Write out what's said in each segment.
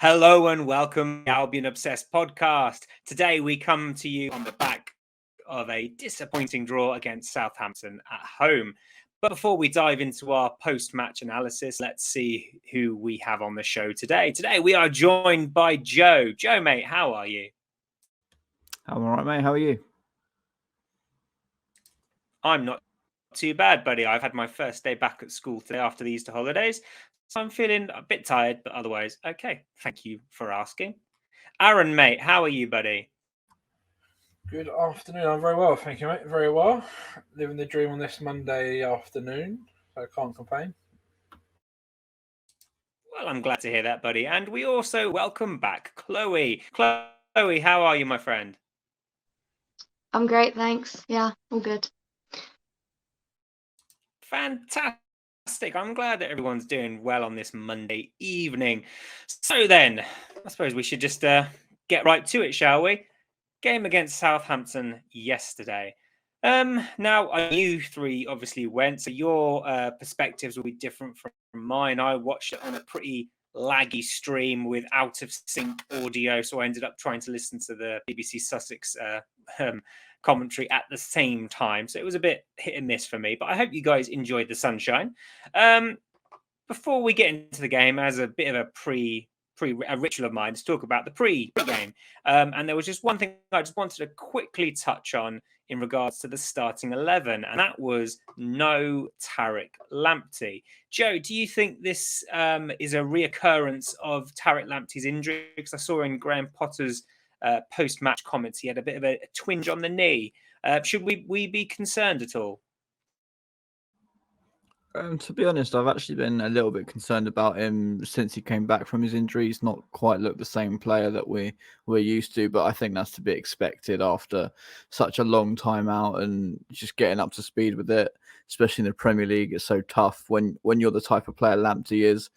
Hello and welcome to the Albion Obsessed podcast. Today we come to you on the back of a disappointing draw against Southampton at home. But before we dive into our post-match analysis, let's see who we have on the show today. Today we are joined by Joe. Joe, mate, how are you? I'm all right, mate. How are you? I'm not too bad, buddy. I've had my first day back at school today after the Easter holidays. So I'm feeling a bit tired, but otherwise, okay. Thank you for asking. Aaron, mate, how are you, buddy? Good afternoon. I'm very well, thank you, mate. Very well. Living the dream on this Monday afternoon, so I can't complain. Well, I'm glad to hear that, buddy. And we also welcome back Chloe. Chloe, how are you, my friend? I'm great, thanks. Yeah, all good. Fantastic. I'm glad that everyone's doing well on this Monday evening. So then, I suppose we should just get right to it, shall we? Game against Southampton yesterday. Now, you three obviously went, so your perspectives will be different from mine. I watched it on a pretty laggy stream with out of sync audio, so I ended up trying to listen to the BBC Sussex commentary at the same time. So it was a bit hit and miss for me, but I hope you guys enjoyed the sunshine. Before we get into the game, as a bit of a ritual of mine to talk about the pre-game. And there was just one thing I just wanted to quickly touch on in regards to the starting 11, and that was no Taric Lamptey. Joe, do you think this is a reoccurrence of Taric Lamptey's injury? Because I saw in Graham Potter's post-match comments, he had a bit of a twinge on the knee. Should we be concerned at all? To be honest, I've actually been a little bit concerned about him since he came back from his injury. He's not quite looked the same player that we're used to, but I think that's to be expected after such a long time out and just getting up to speed with it, especially in the Premier League. It's so tough when you're the type of player Lamptey is.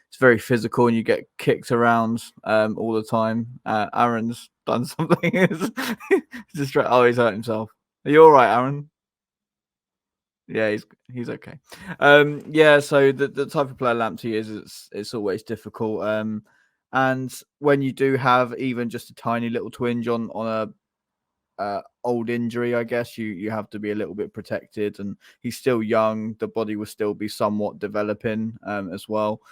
It's very physical and you get kicked around all the time. Aaron's done something. He's hurt himself. Are you all right, Aaron? Yeah, he's okay. So the type of player Lamptey is, it's always difficult. And when you do have even just a tiny little twinge on a old injury, I guess you have to be a little bit protected. And he's still young; the body will still be somewhat developing as well.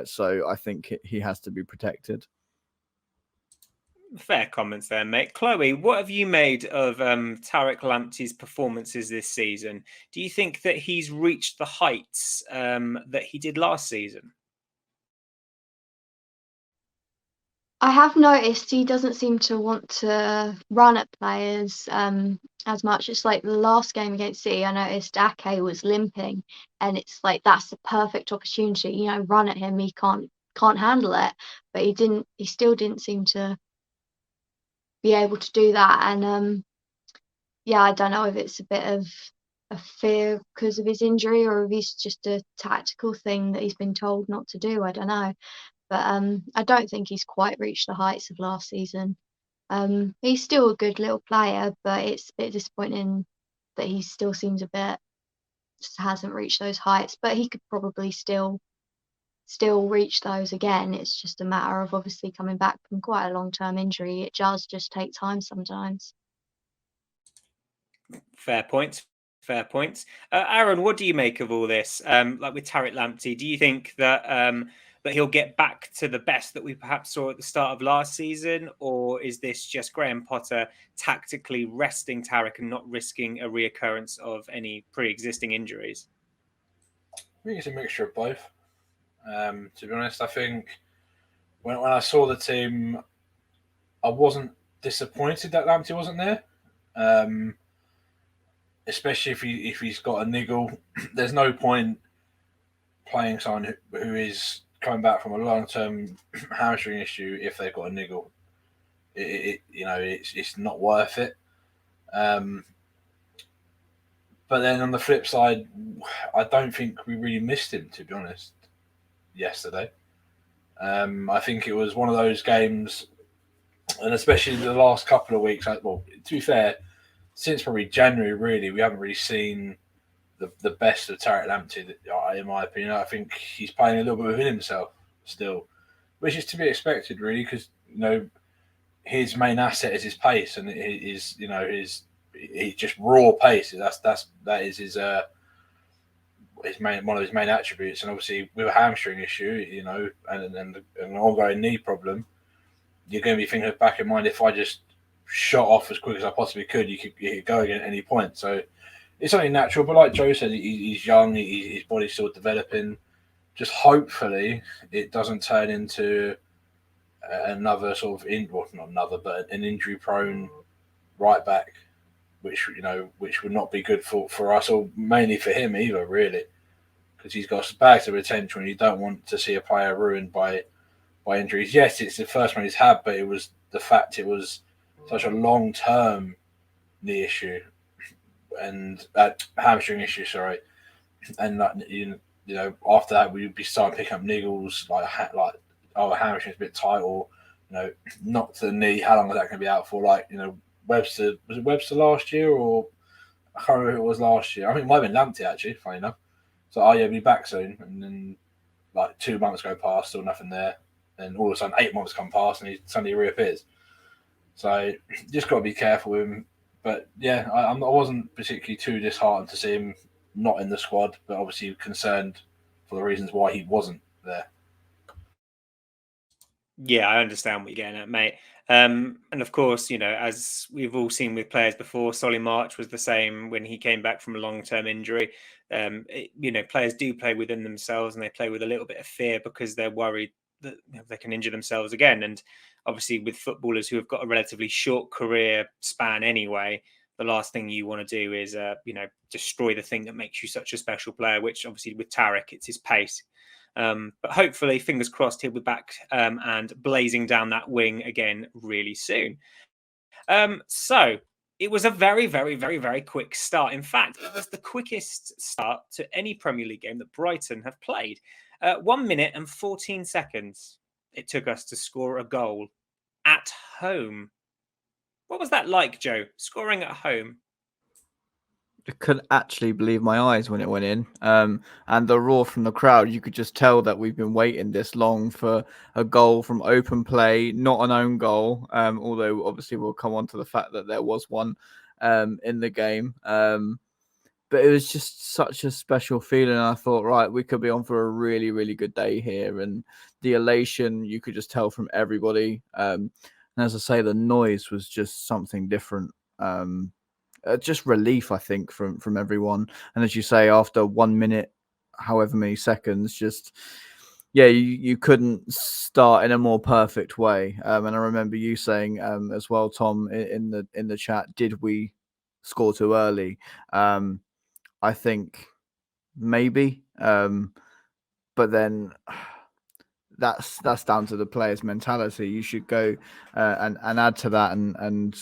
So I think he has to be protected. Fair comments there, mate. Chloe, what have you made of Taric Lamptey's performances this season? Do you think that he's reached the heights that he did last season? I have noticed he doesn't seem to want to run at players as much. It's like the last game against City, I noticed Ake was limping, and it's like that's the perfect opportunity. Run at him. He can't handle it, but he didn't. He still didn't seem to be able to do that. And I don't know if it's a bit of a fear because of his injury or if it's just a tactical thing that he's been told not to do. I don't know, but I don't think he's quite reached the heights of last season. He's still a good little player, but it's a bit disappointing that he still seems just hasn't reached those heights, but he could probably still reach those again. It's just a matter of obviously coming back from quite a long-term injury. It does just take time sometimes. Fair points. Aaron, what do you make of all this? Like with Taric Lamptey, do you think that that he'll get back to the best that we perhaps saw at the start of last season, or is this just Graham Potter tactically resting Taric and not risking a reoccurrence of any pre-existing injuries? I think it's a mixture of both. To be honest, I think when I saw the team, I wasn't disappointed that Lamptey wasn't there. Especially if he's got a niggle, there's no point playing someone who is coming back from a long-term hamstring issue if they've got a niggle. It's not worth it. But then on the flip side, I don't think we really missed him, to be honest, yesterday. I think it was one of those games, and especially the last couple of weeks. Well, to be fair, since probably January, really, we haven't really seen the best of Taric Lamptey, in my opinion. I think he's playing a little bit within himself still. which is to be expected, really, because his main asset is his pace, and his just raw pace. That is his one of his main attributes. And obviously, with a hamstring issue, and an ongoing knee problem, you're going to be thinking of back in mind, if I just shot off as quick as I possibly could, you could go again at any point. So it's only natural. But like Joe said, he's young, his body's still developing. Just hopefully it doesn't turn into another sort of not another, but an injury-prone right back, which would not be good for us, or mainly for him either, really, because he's got bags of potential, and you don't want to see a player ruined by injuries. Yes, it's the first one he's had, but it was the fact it was such a long-term knee issue and hamstring issue, sorry, and after that we'd be starting picking up niggles like hamstring's a bit tight, or knocked to the knee. How long is that going to be out for? Webster, was it Webster last year, or I can't remember who it was last year. I think it might have been Lamptey, actually, funny enough. So he'll be back soon, and then 2 months go past, still nothing there. And all of a sudden 8 months come past and he suddenly reappears. So just got to be careful with him. But yeah, I wasn't particularly too disheartened to see him not in the squad, but obviously concerned for the reasons why he wasn't there. Yeah, I understand what you're getting at, mate. And of course, as we've all seen with players before, Solly March was the same when he came back from a long-term injury. Players do play within themselves, and they play with a little bit of fear because they're worried that they can injure themselves again. And obviously with footballers who have got a relatively short career span anyway, the last thing you want to do is, destroy the thing that makes you such a special player, which obviously with Taric, it's his pace. But hopefully, fingers crossed, he'll be back and blazing down that wing again really soon. So it was a very, very, very, very quick start. In fact, it was the quickest start to any Premier League game that Brighton have played. 1 minute and 14 seconds it took us to score a goal at home. What was that like, Joe? Scoring at home? I couldn't actually believe my eyes when it went in. And the roar from the crowd, you could just tell that we've been waiting this long for a goal from open play, not an own goal. Although obviously we'll come on to the fact that there was one in the game. But it was just such a special feeling. I thought, right, we could be on for a really, really good day here. And the elation, you could just tell from everybody. And as I say, the noise was just something different. Just relief, I think, from everyone. And as you say, after 1 minute, however many seconds, you couldn't start in a more perfect way. And I remember you saying as well, Tom, in the chat, did we score too early? I think maybe, but then that's down to the player's mentality. You should go and add to that and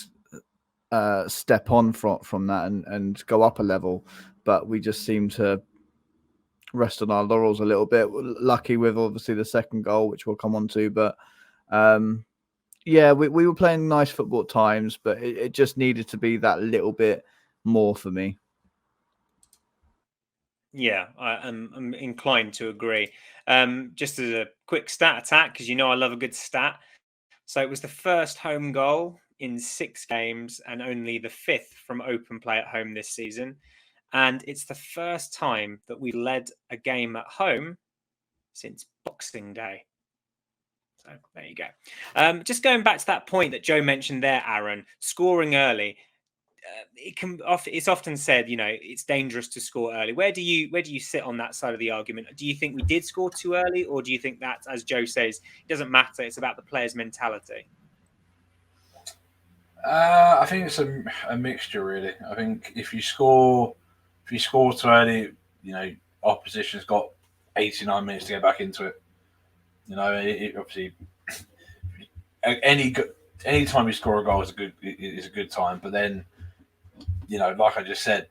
step on from that and go up a level. But we just seem to rest on our laurels a little bit. Lucky with obviously the second goal, which we'll come on to. But we were playing nice football at times, but it just needed to be that little bit more for me. Yeah, I'm inclined to agree. Just as a quick stat attack, because I love a good stat. So it was the first home goal in 6 games and only the 5th from open play at home this season. And it's the first time that we led a game at home since Boxing Day. So there you go. Just going back to that point that Joe mentioned there, Aaron, scoring early. It's often said, it's dangerous to score early. Where do you sit on that side of the argument? Do you think we did score too early, or do you think that, as Joe says, it doesn't matter? It's about the player's mentality. I think it's a mixture, really. I think if you score too early, opposition's got 89 minutes to get back into it. It obviously any time you score a goal is a good time. But then, like I just said,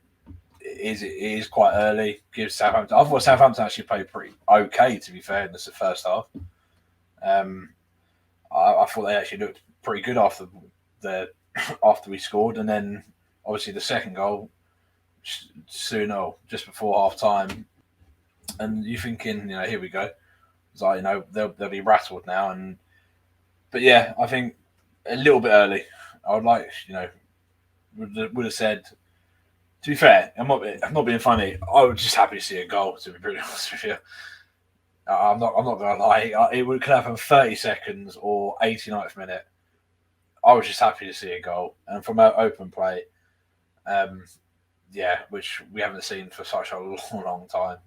it is quite early. Gives Southampton. I thought Southampton actually played pretty okay, to be fair, in the first half. I thought they actually looked pretty good after we scored, and then obviously the second goal soon, just before half time, and you're thinking, here we go. So, they'll be rattled now. But yeah, I think a little bit early. I would like, would have said. To be fair, I'm not being funny. I was just happy to see a goal. To be pretty honest with you, I'm not gonna lie. It could happen 30 seconds or 89th minute. I was just happy to see a goal, and from open play, which we haven't seen for such a long time.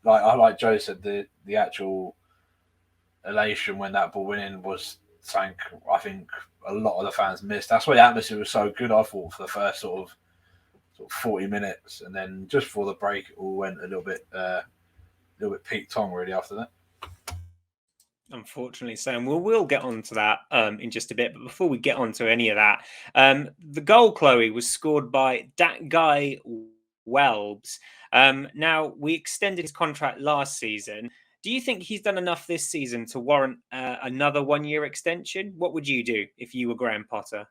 Like Joe said, the actual elation when that ball went in was something I think a lot of the fans missed. That's why the atmosphere was so good. I thought for the first sort of 40 minutes, and then just before the break, it all went a little bit peaked on really after that. Unfortunately, so and we'll get on to that in just a bit. But before we get on to any of that, the goal, Chloe, was scored by that guy Welbs. Now, we extended his contract last season. Do you think he's done enough this season to warrant another 1-year extension? What would you do if you were Graham Potter?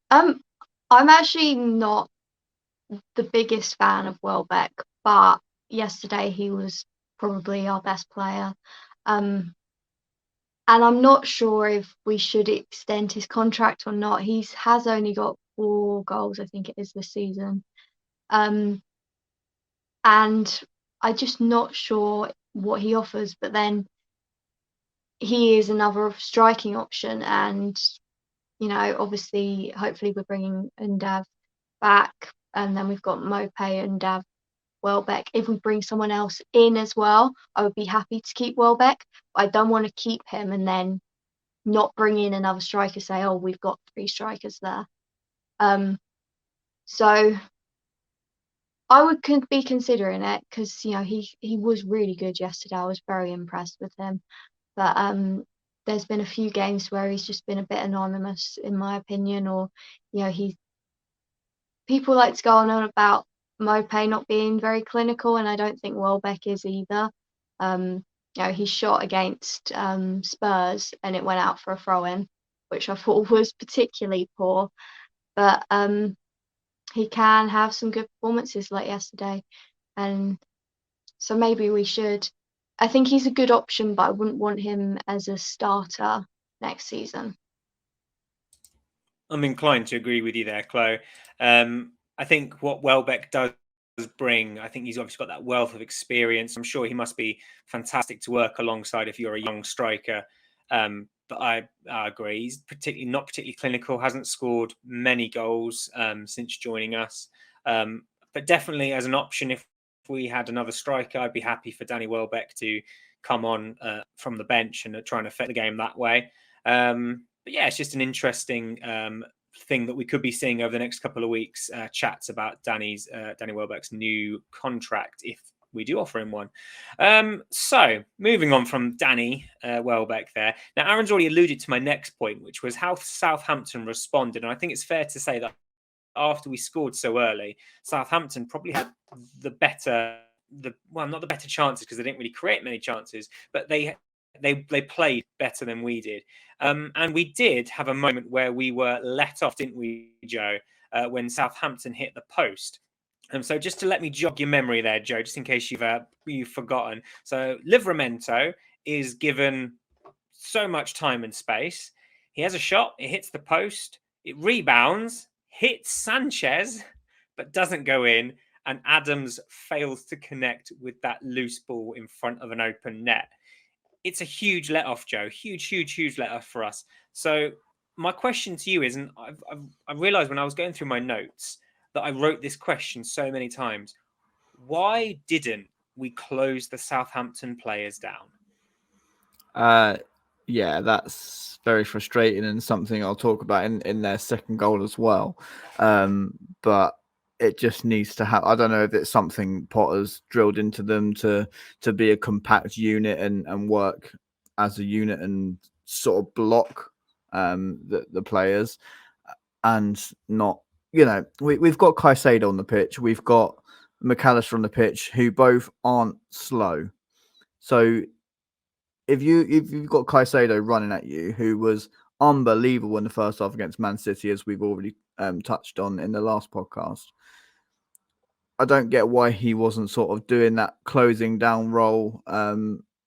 I'm actually not the biggest fan of Welbeck, but yesterday he was probably our best player. And I'm not sure if we should extend his contract or not. He has only got 4 goals, I think it is, this season. And I'm just not sure what he offers, but then he is another striking option. And, obviously, hopefully we're bringing Undav back. And then we've got Mope and Undav, Welbeck. If we bring someone else in as well, I would be happy to keep Welbeck. But I don't want to keep him and then not bring in another striker, say, oh, we've got 3 strikers there. So I would be considering it because, he was really good yesterday. I was very impressed with him. But there's been a few games where he's just been a bit anonymous, in my opinion, or, people like to go on about Mope not being very clinical, and I don't think Welbeck is either. He shot against Spurs and it went out for a throw-in, which I thought was particularly poor. But he can have some good performances like yesterday, and so maybe we should. I think he's a good option, but I wouldn't want him as a starter next season. I'm inclined to agree with you there, Chloe. I think what Welbeck does bring, I think he's obviously got that wealth of experience. I'm sure he must be fantastic to work alongside if you're a young striker. But I agree, he's not particularly clinical, hasn't scored many goals since joining us. But definitely as an option, if we had another striker, I'd be happy for Danny Welbeck to come on from the bench and try and affect the game that way. But yeah, it's just an interesting thing that we could be seeing over the next couple of weeks, chats about Danny Welbeck's new contract, if we do offer him one. So moving on from Danny Welbeck there. Now, Aaron's already alluded to my next point, which was how Southampton responded. And I think it's fair to say that after we scored so early, Southampton probably had not the better chances because they didn't really create many chances, but they played better than we did. And we did have a moment where we were let off, didn't we, Joe, when Southampton hit the post. So just to let me jog your memory there, Joe, just in case you've forgotten. So Livramento is given so much time and space. He has a shot, it hits the post, it rebounds, hits Sanchez, but doesn't go in. And Adams fails to connect with that loose ball in front of an open net. It's a huge let-off, Joe. Huge let-off for us. So my question to you is, and I realised when I was going through my notes that I wrote this question so many times. Why didn't we close the Southampton players down? Yeah, that's very frustrating and something I'll talk about in their second goal as well. But it just needs to have. I don't know if it's something Potter's drilled into them to be a compact unit and work as a unit and sort of block the players and not. We've got Caicedo on the pitch. We've got McAllister on the pitch, who both aren't slow. So if you've got Caicedo running at you, who was unbelievable in the first half against Man City, as we've already touched on in the last podcast, I don't get why he wasn't sort of doing that closing down role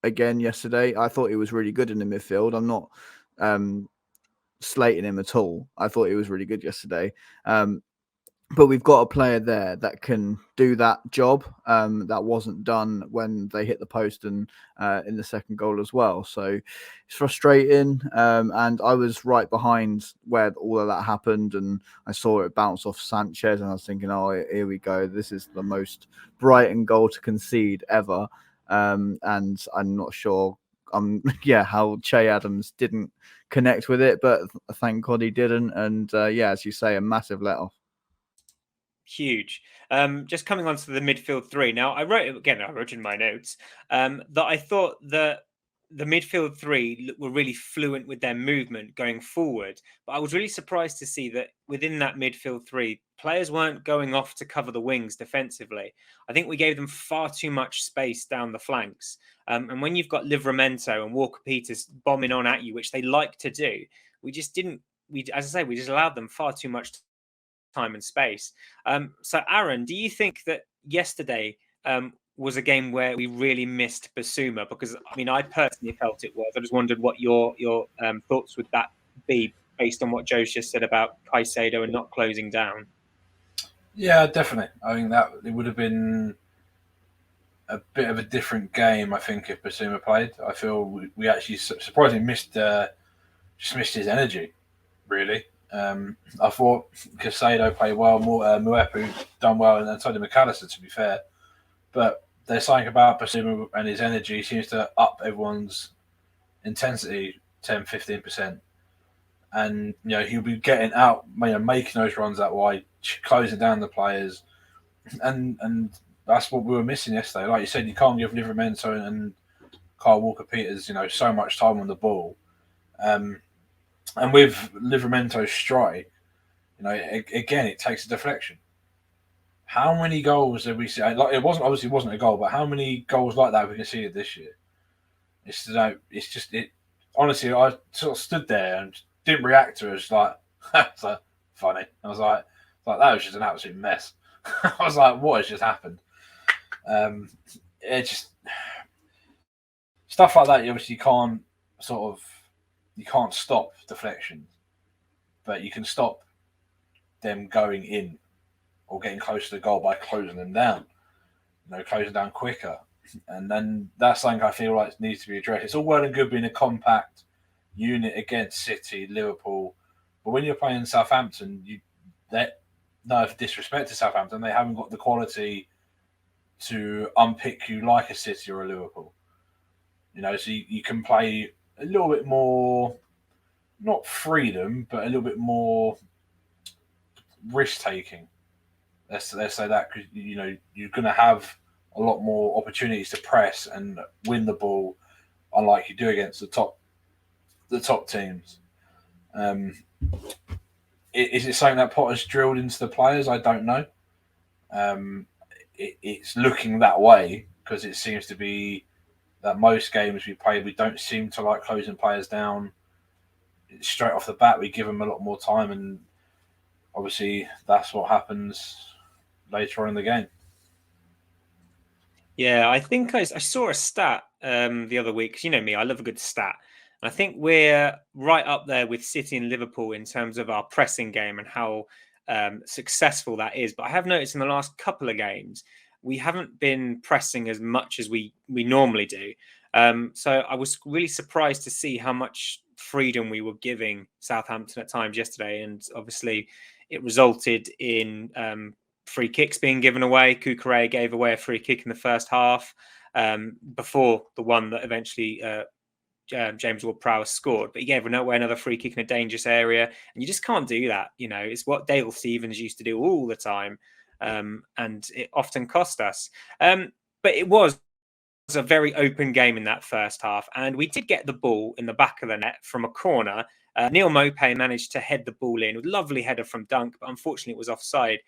again yesterday. I thought he was really good in the midfield. I'm not slating him at all. I thought he was really good yesterday. But we've got a player there that can do that job that wasn't done when they hit the post and in the second goal as well. So it's frustrating. And I was right behind where all of that happened, and I saw it bounce off Sanchez, and I was thinking, oh, here we go. This is the most Brighton goal to concede ever. And I'm not sure how Che Adams didn't connect with it, but thank God he didn't. And as you say, a massive let-off. Huge. Just coming on to the midfield three. Now, I wrote in my notes that I thought that the midfield three were really fluent with their movement going forward. But I was really surprised to see that within that midfield three, players weren't going off to cover the wings defensively. I think we gave them far too much space down the flanks. And when you've got Livramento and Walker-Peters bombing on at you, which they like to do, we just allowed them far too much time and space. So, Aaron, do you think that yesterday was a game where we really missed Basuma? Because I mean, I personally felt it was. I just wondered what your thoughts would that be based on what Joe's just said about Caicedo and not closing down. Yeah, definitely. I think that it would have been a bit of a different game. I think if Basuma played, I feel we actually surprisingly missed his energy. Really. I thought Caicedo played well, Muepu done well, and so did McAllister, to be fair. But there's something about Basuma and his energy seems to up everyone's intensity 10-15%. And he'll be getting out, making those runs that wide, closing down the players, and that's what we were missing yesterday. Like you said, you can't give Livramento and Kyle Walker-Peters, so much time on the ball. And with Livramento's strike, again, it takes a deflection. How many goals did we see? Like, it wasn't a goal, but how many goals like that have we conceded this year? Honestly, I sort of stood there and didn't react to it. It's like, it's like funny. I was like that was just an absolute mess. I was like, what has just happened? It just stuff like that. You can't stop deflections, but you can stop them going in or getting close to the goal by closing them down. Closing down quicker. And then that's something I feel like needs to be addressed. It's all well and good being a compact unit against City, Liverpool, but when you're playing Southampton, no disrespect to Southampton, they haven't got the quality to unpick you like a City or a Liverpool. So you can play a little bit more, not freedom, but a little bit more risk taking. Let's say that, because you're going to have a lot more opportunities to press and win the ball, unlike you do against the top teams. Is it something that Potter's drilled into the players? I don't know. It's looking that way because it seems to be that most games we play, we don't seem to like closing players down straight off the bat. We give them a lot more time, and obviously that's what happens later on in the game. Yeah, I think I saw a stat the other week, because you know me, I love a good stat. And I think we're right up there with City and Liverpool in terms of our pressing game and how successful that is. But I have noticed in the last couple of games, we haven't been pressing as much as we normally do. So I was really surprised to see how much freedom we were giving Southampton at times yesterday. And obviously it resulted in free kicks being given away. Cucurella gave away a free kick in the first half before the one that eventually James Ward-Prowse scored. But he gave away another free kick in a dangerous area. And you just can't do that. It's what Dale Stephens used to do all the time. And it often cost us. But it was a very open game in that first half. And we did get the ball in the back of the net from a corner. Neil Maupay managed to head the ball in with a lovely header from Dunk, but unfortunately it was offside.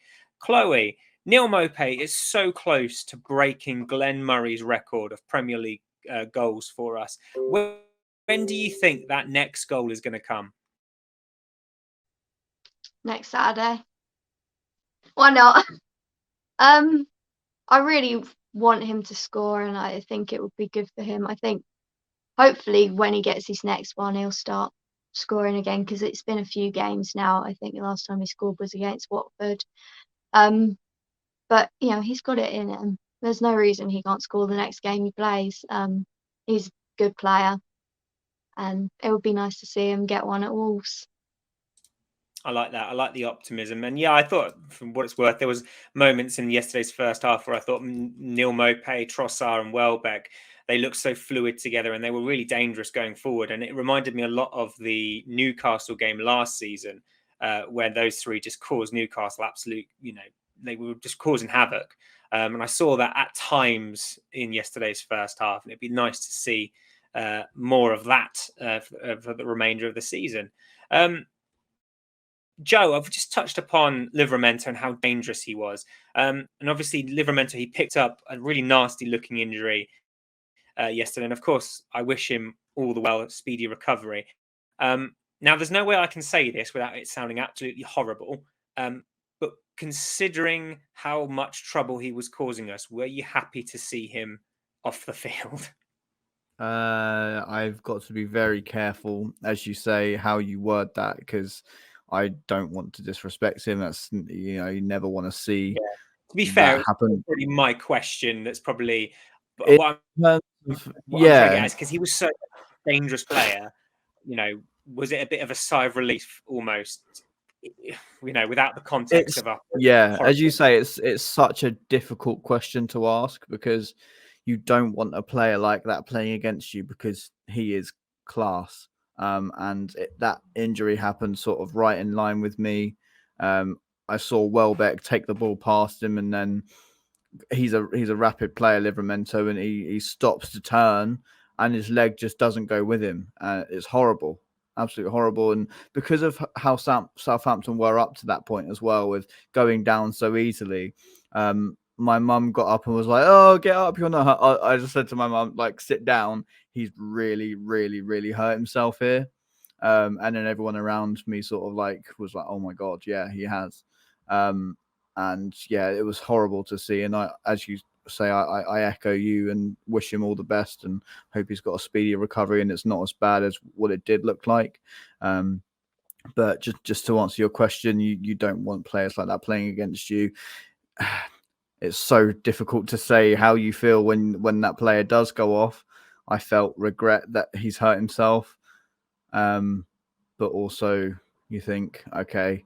Chloe, Neil Maupay is so close to breaking Glenn Murray's record of Premier League goals for us. When do you think that next goal is going to come? Next Saturday. Why not? I really want him to score, and I think it would be good for him. I think hopefully when he gets his next one, he'll start scoring again, because it's been a few games now. I think the last time he scored was against Watford. But he's got it in him. There's no reason he can't score the next game he plays. He's a good player, and it would be nice to see him get one at Wolves. I like that. I like the optimism. And yeah, I thought, from what it's worth, there was moments in yesterday's first half where I thought Neil Maupay, Trossard and Welbeck, they looked so fluid together and they were really dangerous going forward. And it reminded me a lot of the Newcastle game last season, where those three just caused Newcastle absolute, they were just causing havoc. And I saw that at times in yesterday's first half. And it'd be nice to see more of that for the remainder of the season. Joe, I've just touched upon Livramento and how dangerous he was. And obviously, Livramento, he picked up a really nasty looking injury yesterday. And of course, I wish him all the well, speedy recovery. Now, there's no way I can say this without it sounding absolutely horrible. But considering how much trouble he was causing us, were you happy to see him off the field? I've got to be very careful, as you say, how you word that, because I don't want to disrespect him. That's, you never want to see. Yeah. To be fair, happen. Probably my question. That's probably what I'm trying to get at, because he was such a dangerous player. Was it a bit of a sigh of relief almost? Without the context of a as you say, it's such a difficult question to ask, because you don't want a player like that playing against you, because he is class. And that injury happened sort of right in line with me. I saw Welbeck take the ball past him, and then he's a rapid player, Livramento, and he stops to turn, and his leg just doesn't go with him. It's horrible, absolutely horrible. And because of how Southampton were up to that point as well, with going down so easily, my mum got up and was like, "Oh, get up, you're not hurt." I just said to my mum, like, sit down. He's really, really, really hurt himself here. And then everyone around me sort of was like, "Oh my God, yeah, he has." And yeah, it was horrible to see. And as you say, I echo you and wish him all the best and hope he's got a speedy recovery and it's not as bad as what it did look like. But just to answer your question, you don't want players like that playing against you. It's so difficult to say how you feel when that player does go off. I felt regret that he's hurt himself. But also you think, okay,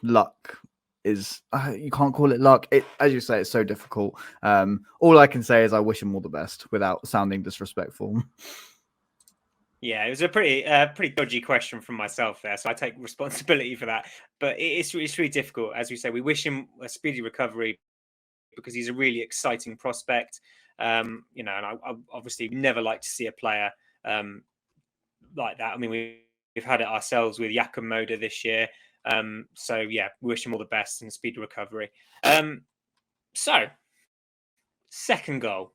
luck is, you can't call it luck. As you say, it's so difficult. All I can say is I wish him all the best without sounding disrespectful. Yeah, it was a pretty dodgy question from myself there, so I take responsibility for that. But it's really difficult. As we say, we wish him a speedy recovery because he's a really exciting prospect. And I obviously never like to see a player like that. I mean, we've had it ourselves with Jakob Moder this year. So yeah, we wish him all the best and speedy recovery. So second goal,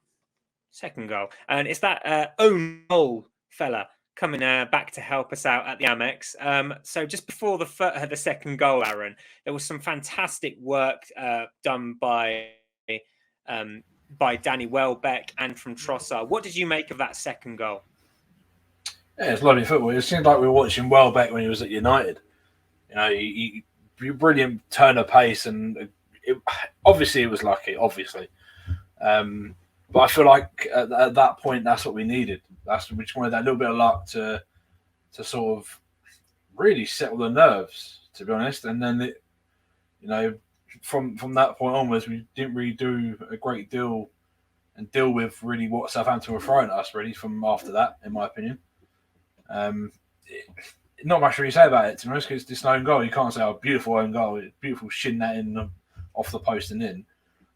and it's that own goal fella coming back to help us out at the AMEX. So just before the second goal, Aaron, there was some fantastic work done by Danny Welbeck and from Trossard. What did you make of that second goal? Yeah, it's lovely football. It seemed like we were watching Welbeck when he was at United. He brilliant turn of pace, and obviously it was lucky, obviously. But I feel like at that point, that's what we needed. We just wanted that little bit of luck to sort of really settle the nerves, to be honest. And then, from that point onwards, we didn't really do a great deal and deal with really what Southampton were throwing at us, really, from after that, in my opinion. Not much to really say about it, to be honest, because it's an own goal. You can't say, "Oh, beautiful own goal, beautiful shin that in off the post and in."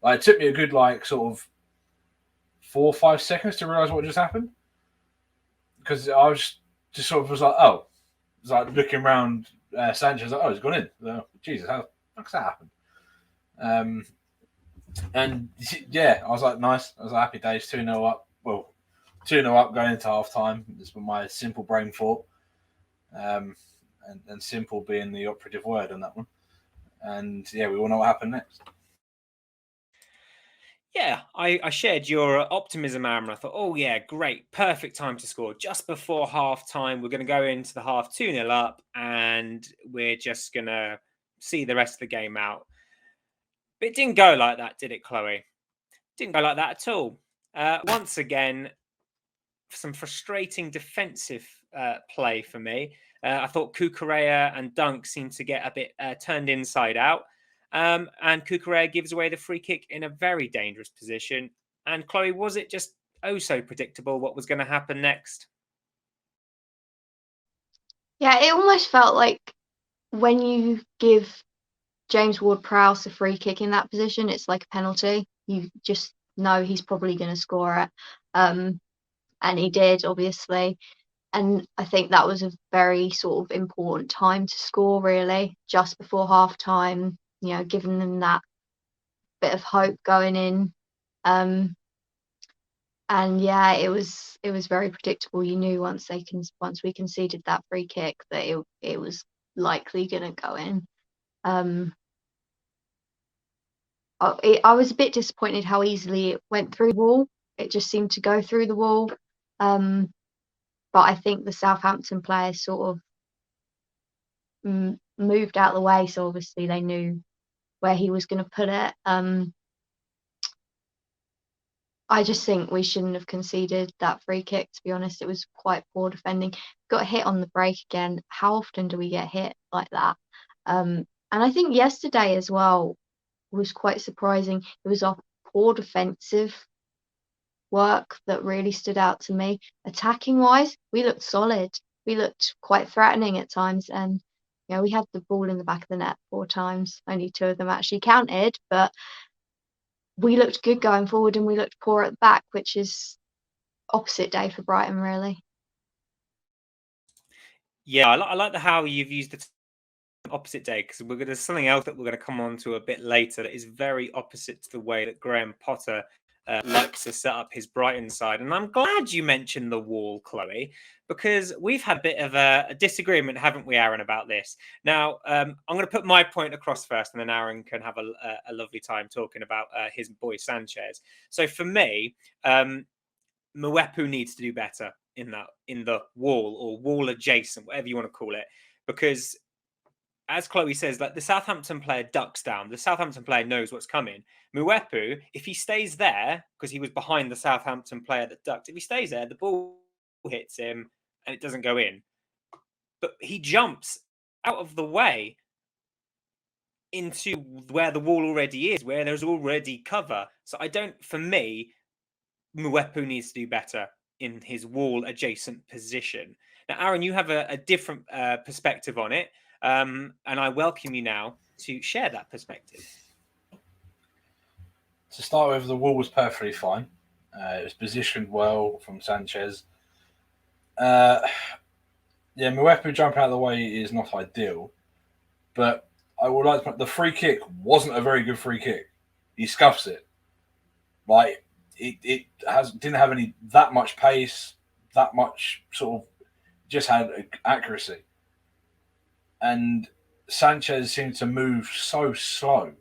It took me a good, sort of 4 or 5 seconds to realise what just happened, because I was just sort of was like, "Oh," it was like looking around Sanchez, like, "Oh, he's gone in." So, Jesus, how does that happen? And yeah, I was like, nice. I was like, happy days, 2-0 up. Well, 2-0 up going into half time. This was my simple brain thought. And simple being the operative word on that one. And yeah, we all know what happened next. Yeah, I shared your optimism, Aaron. I thought, oh yeah, great, perfect time to score. Just before half time, we're going to go into the half 2-0 up, and we're just going to see the rest of the game out. But it didn't go like that, did it, Chloe? Didn't go like that at all. Once again, some frustrating defensive play for me. I thought Cucurella and Dunk seemed to get a bit turned inside out. And Cucurella gives away the free kick in a very dangerous position. And Chloe, was it just so predictable what was going to happen next? Yeah, it almost felt like when you give James Ward-Prowse a free kick in that position, it's like a penalty. You just know he's probably going to score it. And he did, obviously. And I think that was a very sort of important time to score, really, just before half time, giving them that bit of hope going in. And yeah, it was very predictable. You knew once we conceded that free kick that it was likely going to go in. I was a bit disappointed how easily it went through the wall. It just seemed to go through the wall. But I think the Southampton players sort of moved out of the way, so obviously they knew where he was going to put it. I just think we shouldn't have conceded that free kick, to be honest. It was quite poor defending. Got hit on the break again. How often do we get hit like that? And I think yesterday as well was quite surprising. It was our poor defensive work that really stood out to me. Attacking wise, we looked solid. We looked quite threatening at times, and we had the ball in the back of the net 4 times. Only 2 of them actually counted, but we looked good going forward and we looked poor at the back, which is opposite day for Brighton, really. Yeah, I like how you've used the opposite day, because there's something else that we're going to come on to a bit later that is very opposite to the way that Graham Potter likes to set up his Brighton side. And I'm glad you mentioned the wall, Chloe, because we've had a bit of a disagreement, haven't we, Aaron, about this? Now, I'm going to put my point across first, and then Aaron can have a lovely time talking about his boy Sanchez. So for me, Mwepu needs to do better in the wall or wall adjacent, whatever you want to call it, because as Chloe says, like the Southampton player ducks down. The Southampton player knows what's coming. Mwepu, if he stays there, because he was behind the Southampton player that ducked, if he stays there, the ball hits him and it doesn't go in. But he jumps out of the way into where the wall already is, where there's already cover. So for me, Mwepu needs to do better in his wall adjacent position. Now, Aaron, you have a different perspective on it. And I welcome you now to share that perspective. To start with, the wall was perfectly fine. It was positioned well from Sanchez. Mwepu jumping out of the way is not ideal, but I would like to point, the free kick wasn't a very good free kick. He scuffs it. Like it didn't have that much pace, that much sort of, just had accuracy. And Sanchez seemed to move so slow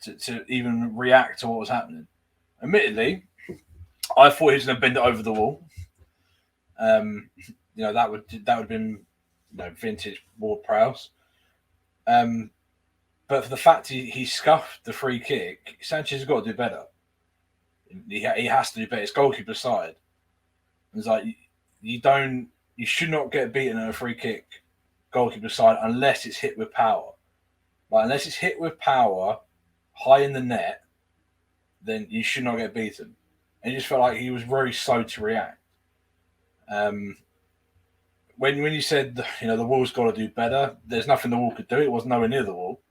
to even react to what was happening. Admittedly, I thought he was going to bend it over the wall. That would have been vintage Ward-Prowse. But for the fact he scuffed the free kick, Sanchez has got to do better. He has to do better. It's goalkeeper side. It's like you should not get beaten on a free kick goalkeeper side unless it's hit with power. Like, unless it's hit with power high in the net, then you should not get beaten. And it just felt like he was very slow to react. When you said the wall's got to do better, there's nothing the wall could do. It was nowhere near the wall.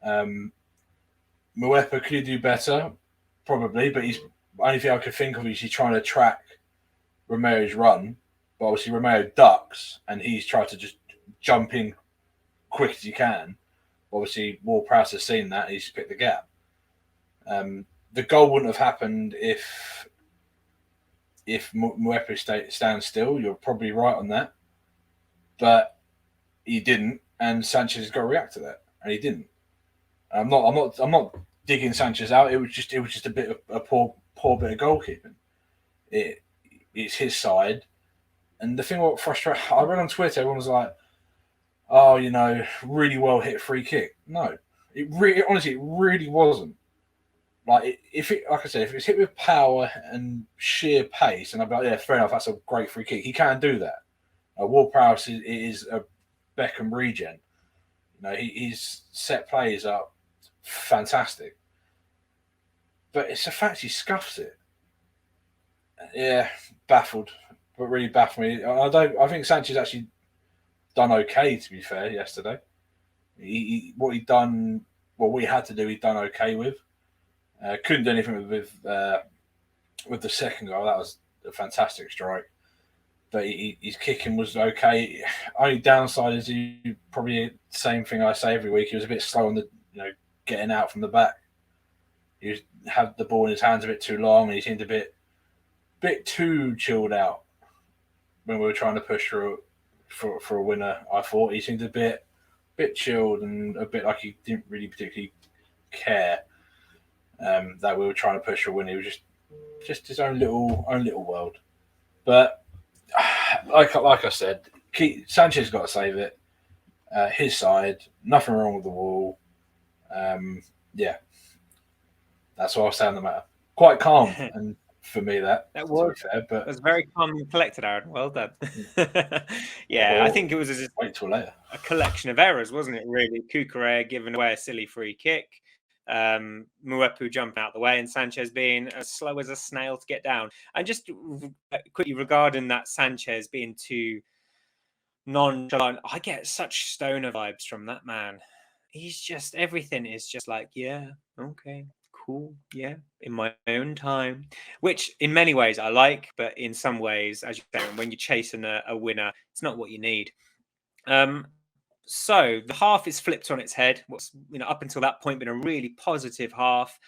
Mwepu could do better, probably, but the only thing I could think of is he's trying to track Romero's run. But obviously Romero ducks and he's tried to just jump in quick as he can. Obviously, Ward-Prowse has seen that. He's picked the gap. The goal wouldn't have happened if Mwepu stands still. You're probably right on that, but he didn't, and Sanchez has got to react to that, and he didn't. I'm not digging Sanchez out. It was just a bit of a poor bit of goalkeeping. It's his side, and the thing what frustrated, I read on Twitter, everyone was like, "Oh, really well hit free kick." No, honestly, it really wasn't. Like like I said, if it's hit with power and sheer pace, and I'd be like, yeah, fair enough, that's a great free kick. He can do that. Ward-Prowse is a Beckham regen. He's set plays up fantastic, but it's the fact he scuffs it. Yeah, baffled, but really baffled me. I think Sanchez actually done okay, to be fair. Yesterday, what he had to do, he'd done okay with. Couldn't do anything with the second goal. That was a fantastic strike. But his kicking was okay. Only downside is he probably the same thing I say every week. He was a bit slow on the getting out from the back. He had the ball in his hands a bit too long, and he seemed a bit too chilled out when we were trying to push through for a winner. I thought he seemed a bit chilled and a bit like he didn't really particularly care that we were trying to push for a winner. He was just his own little world. But like I said, Sanchez got to save it. His side, nothing wrong with the wall. Yeah, that's what I'll say on the matter. Quite calm, and for me that was fair, but it was very calm and collected, Aaron. Well done. Yeah, I think it was wait till later. A collection of errors, wasn't it? Really, Cucurella giving away a silly free kick. Mwepu jumping out the way, and Sanchez being as slow as a snail to get down. And just quickly regarding that Sanchez being too nonchalant, I get such stoner vibes from that man. He's just, everything is just like, yeah, okay, cool, yeah, in my own time, which in many ways I like, but in some ways, as you say, when you're chasing a winner, it's not what you need. So the half is flipped on its head. What's up until that point been a really positive half.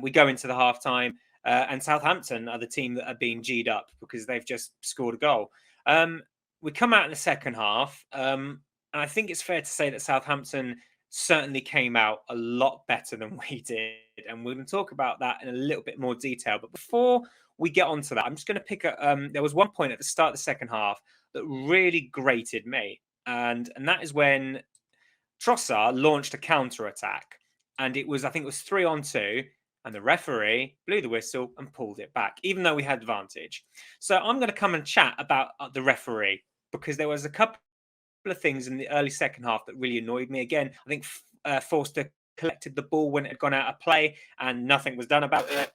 We go into the half time, and Southampton are the team that are being G'd up because they've just scored a goal. We come out in the second half, and I think it's fair to say that Southampton certainly came out a lot better than we did, and we're going to talk about that in a little bit more detail. But before we get onto that, I'm just going to pick up. There was one point at the start of the second half that really grated me. And that is when Trossard launched a counter-attack. And I think it was 3-on-2. And the referee blew the whistle and pulled it back, even though we had advantage. So I'm going to come and chat about the referee, because there was a couple of things in the early second half that really annoyed me. Again, I think Forster collected the ball when it had gone out of play and nothing was done about it.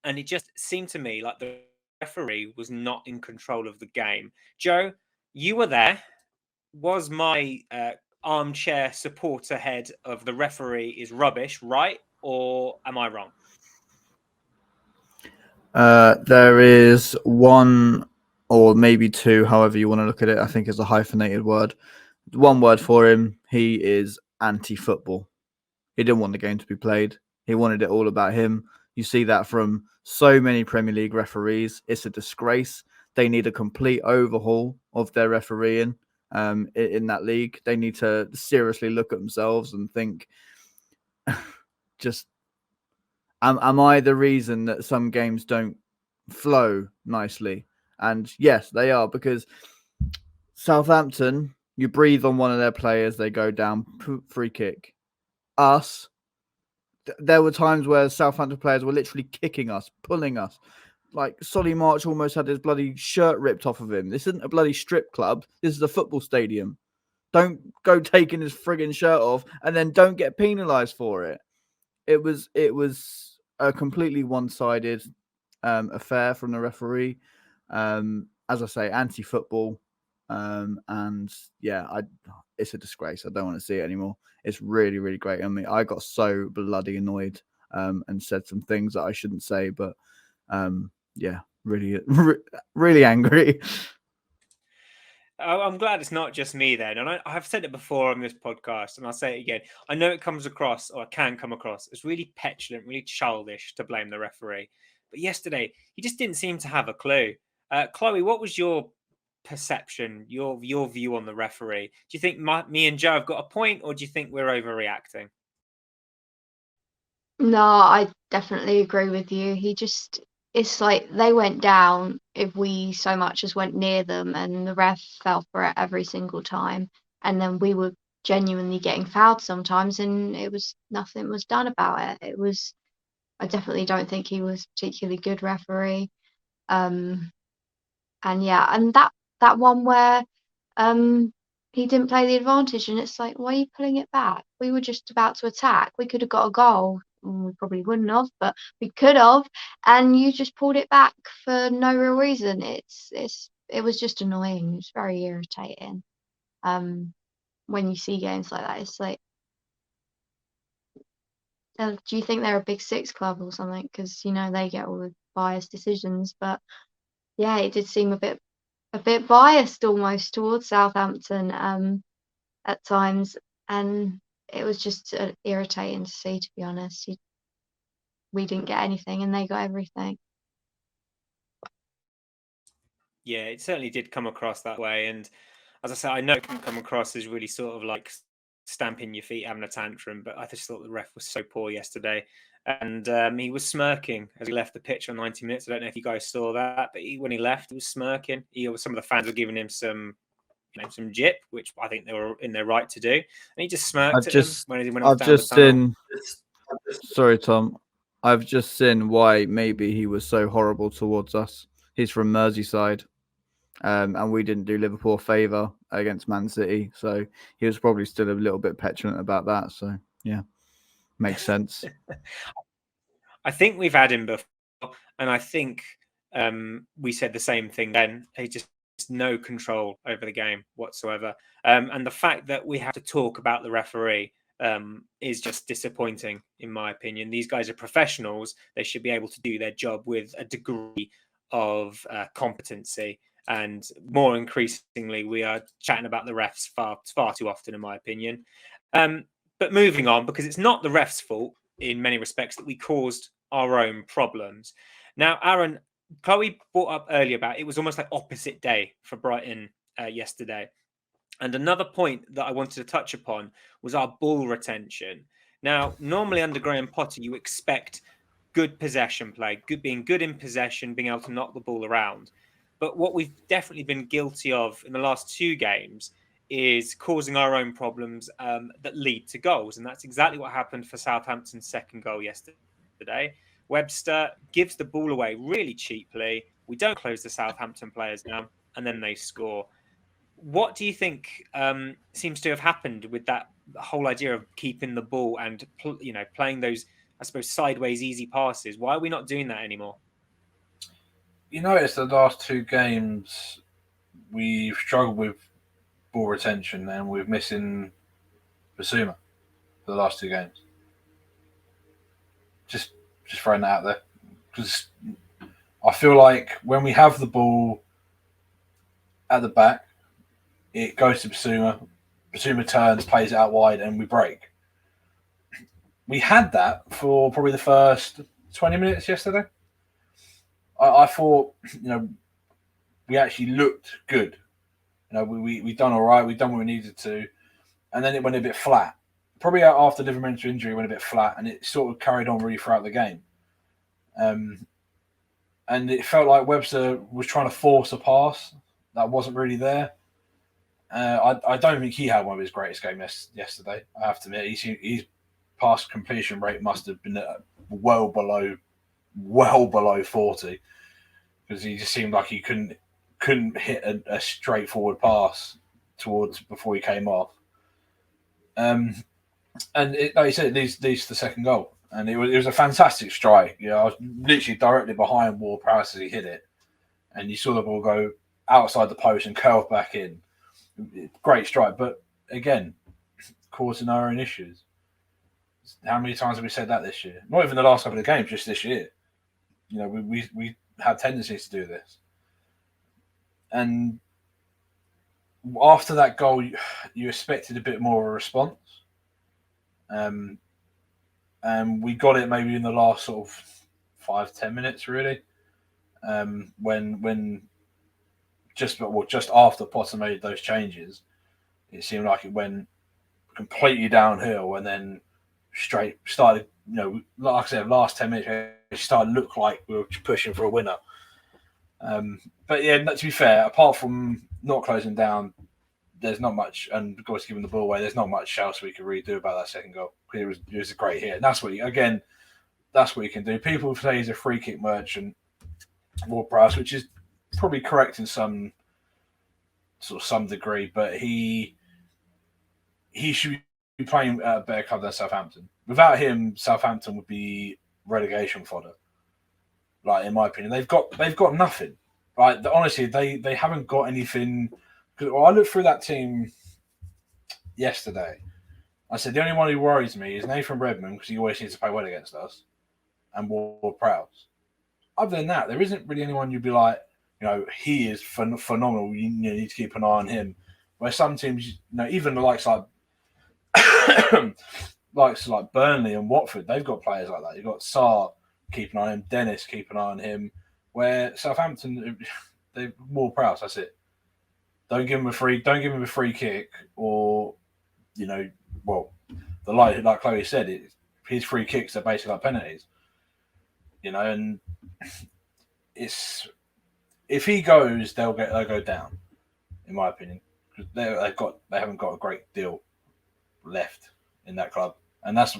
And it just seemed to me like the referee was not in control of the game. Joe, you were there. Was my armchair supporter head of the referee is rubbish, right? Or am I wrong? There is one or maybe two, however you want to look at it. I think it's a hyphenated word. One word for him. He is anti-football. He didn't want the game to be played. He wanted it all about him. You see that from so many Premier League referees. It's a disgrace. They need a complete overhaul of their refereeing. In that league, they need to seriously look at themselves and think, just, am I the reason that some games don't flow nicely? And yes, they are, because Southampton, you breathe on one of their players, they go down, free kick. Us, there were times where Southampton players were literally kicking us, pulling us. Like, Solly March almost had his bloody shirt ripped off of him. This isn't a bloody strip club. This is a football stadium. Don't go taking his frigging shirt off and then don't get penalised for it. It was a completely one-sided affair from the referee. As I say, anti-football. And yeah, it's a disgrace. I don't want to see it anymore. It's really, really great. I mean, I got so bloody annoyed and said some things that I shouldn't say, but yeah, really, really angry. I'm glad it's not just me then. And I've said it before on this podcast, and I'll say it again. I know it comes across, or can come across, as really petulant, really childish to blame the referee. But yesterday, he just didn't seem to have a clue. Chloe, what was your perception, your view on the referee? Do you think me and Joe have got a point, or do you think we're overreacting? No, I definitely agree with you. It's like they went down if we so much as went near them, and the ref fell for it every single time. And then we were genuinely getting fouled sometimes, and nothing was done about it. I definitely don't think he was a particularly good referee. Um, and yeah, and that one where um he didn't play the advantage, and it's like, why are you pulling it back? We were just about to attack. We could have got a goal. We probably wouldn't have, but we could have, and you just pulled it back for no real reason. It was just annoying. It was very irritating. When you see games like that, it's like, do you think they're a Big Six club or something? Because they get all the biased decisions, but yeah, it did seem a bit biased almost towards Southampton at times, and it was just irritating to see, to be honest. We didn't get anything, and they got everything. Yeah, it certainly did come across that way. And as I said, I know it can come across as really sort of like stamping your feet, having a tantrum, but I just thought the ref was so poor yesterday. And he was smirking as he left the pitch on 90 minutes. I don't know if you guys saw that, but when he left, he was smirking. Some of the fans were giving him some jip, which I think they were in their right to do. And he just smirked at them when he went off down the tunnel. Sorry, Tom. I've just seen why maybe he was so horrible towards us. He's from Merseyside. And we didn't do Liverpool a favour against Man City. So he was probably still a little bit petulant about that. So, yeah, makes sense. I think we've had him before, and I think we said the same thing then. He just no control over the game whatsoever. And the fact that we have to talk about the referee is just disappointing, in my opinion. These guys are professionals. They should be able to do their job with a degree of competency. And more increasingly, we are chatting about the refs far too often, in my opinion. But moving on, because it's not the refs' fault in many respects that we caused our own problems. Now, Aaron, Chloe brought up earlier about it was almost like opposite day for Brighton yesterday. And another point that I wanted to touch upon was our ball retention. Now, normally under Graham Potter, you expect good possession play, being good in possession, being able to knock the ball around. But what we've definitely been guilty of in the last two games is causing our own problems that lead to goals. And that's exactly what happened for Southampton's second goal yesterday. Webster gives the ball away really cheaply. We don't close the Southampton players down, and then they score. What do you think seems to have happened with that whole idea of keeping the ball and playing those, I suppose, sideways easy passes? Why are we not doing that anymore? You notice the last two games we've struggled with ball retention, and we're missing Basuma for the last two games. Just throwing that out there, because I feel like when we have the ball at the back, it goes to Basuma. Basuma turns, plays it out wide, and we break. We had that for probably the first 20 minutes yesterday. I thought, we actually looked good. We done all right. We done what we needed to, and then it went a bit flat. Probably after Liverpool's injury, it went a bit flat, and it sort of carried on really throughout the game. And it felt like Webster was trying to force a pass that wasn't really there. I don't think he had one of his greatest games yesterday. I have to admit, his pass completion rate must have been well below 40, because he just seemed like he couldn't hit a straightforward pass towards before he came off. And like you said, it leads to the second goal, and it was a fantastic strike. I was literally directly behind Ward-Prowse as he hit it, and you saw the ball go outside the post and curve back in. Great strike, but again, causing our own issues. How many times have we said that this year? Not even the last couple of games, just this year. We have tendencies to do this. And after that goal, you expected a bit more of a response. And we got it maybe in the last sort of 5-10 minutes, really. When just after Potter made those changes, it seemed like it went completely downhill, and then started like I said, last 10 minutes, we started to look like we were pushing for a winner. But yeah, to be fair, apart from not closing down, there's not much, and of course giving the ball away, there's not much else we could really do about that second goal. It was a great hit. And that's what you can do. People say he's a free kick merchant, Ward-Prowse, which is probably correct in some degree, but he should be playing at a better club than Southampton. Without him, Southampton would be relegation fodder. Like, in my opinion, they've got nothing. Like, honestly, they haven't got anything. Because I looked through that team yesterday. I said the only one who worries me is Nathan Redmond, because he always needs to play well against us, and Ward-Prowse. Other than that, there isn't really anyone you'd be like, he is phenomenal. You need to keep an eye on him. Where some teams, even the likes like Burnley and Watford, they've got players like that. You've got Sarr, keep an eye on him. Dennis, keep an eye on him. Where Southampton, they're Ward-Prowse. That's it. Don't give him a free kick, or like Chloe said, his free kicks are basically like penalties. And it's, if he goes, they'll go down, in my opinion, because they haven't got a great deal left in that club, and that's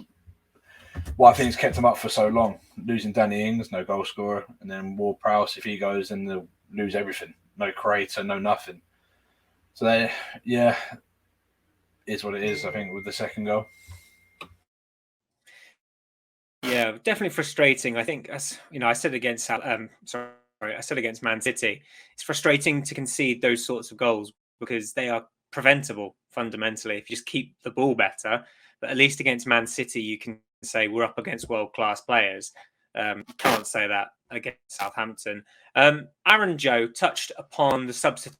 what I think has kept them up for so long. Losing Danny Ings, no goal scorer, and then Ward-Prowse, if he goes, then they'll lose everything. No creator, no nothing. So is what it is. I think with the second goal. Yeah, definitely frustrating. I think, as I said against Man City, it's frustrating to concede those sorts of goals because they are preventable fundamentally if you just keep the ball better. But at least against Man City, you can say we're up against world-class players. Can't say that against Southampton. Aaron Joe touched upon the substitutions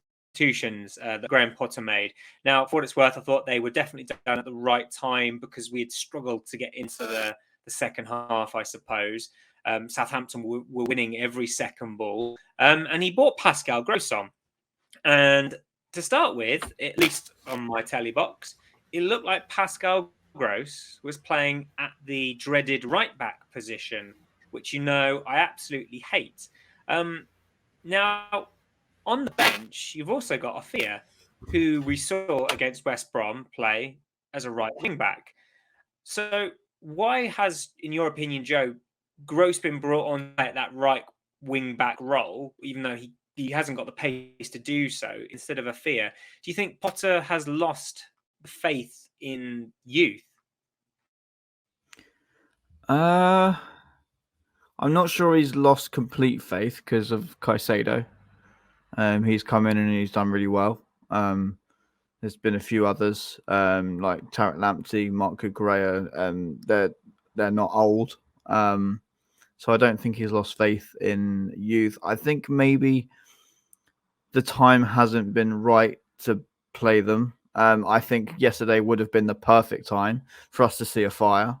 that Graham Potter made. Now, for what it's worth, I thought they were definitely done at the right time because we had struggled to get into the second half, I suppose. Southampton were winning every second ball. And he brought Pascal Gross on. And to start with, at least on my telly box, it looked like Pascal Gross was playing at the dreaded right-back position, which I absolutely hate. Now, on the bench, you've also got Afia, who we saw against West Brom play as a right wing-back. So why has, in your opinion, Joe, Gross been brought on at that right wing-back role, even though he hasn't got the pace to do so, instead of Afia? Do you think Potter has lost faith in youth? I'm not sure he's lost complete faith because of Caicedo. He's come in and he's done really well. There's been a few others like Taric Lamps, Mark Cucurella. They're not old, so I don't think he's lost faith in youth. I think maybe the time hasn't been right to play them. I think yesterday would have been the perfect time for us to see a fire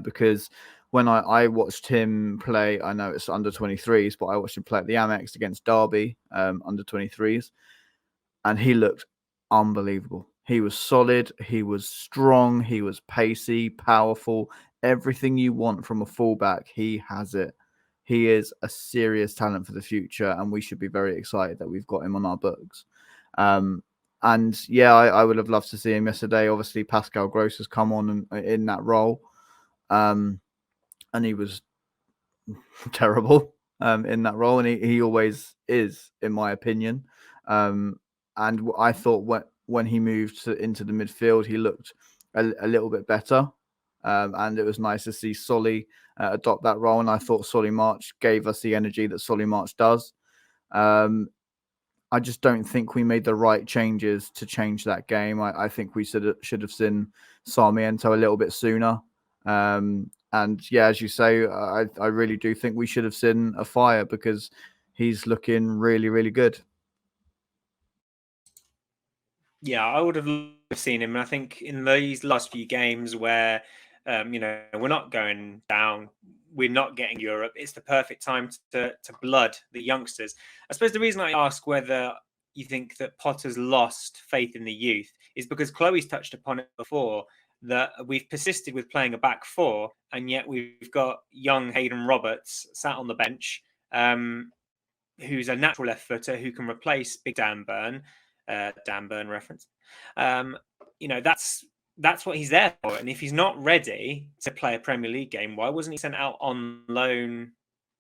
because when I watched him play, I know it's under 23s, but I watched him play at the AMEX against Derby under 23s, and he looked unbelievable. He was solid, he was strong, he was pacey, powerful, everything you want from a fullback, he has it. He is a serious talent for the future, and we should be very excited that we've got him on our books. And yeah, I would have loved to see him yesterday. Obviously, Pascal Gross has come on in that role, and he was terrible in that role, and he always is, in my opinion. And I thought when he moved into the midfield, he looked a little bit better. And it was nice to see Solly adopt that role. And I thought Solly March gave us the energy that Solly March does. I just don't think we made the right changes to change that game. I think we should have seen Sarmiento a little bit sooner. And yeah, as you say, I really do think we should have seen a fire because he's looking really, really good. Yeah, I would have seen him. And I think in these last few games where, we're not going down, we're not getting Europe, it's the perfect time to blood the youngsters. I suppose the reason I ask whether you think that Potter's lost faith in the youth is because Chloe's touched upon it before. that we've persisted with playing a back four, and yet we've got young Hayden Roberts sat on the bench, who's a natural left footer who can replace Big Dan Burn. Dan Burn reference. That's what he's there for. And if he's not ready to play a Premier League game, why wasn't he sent out on loan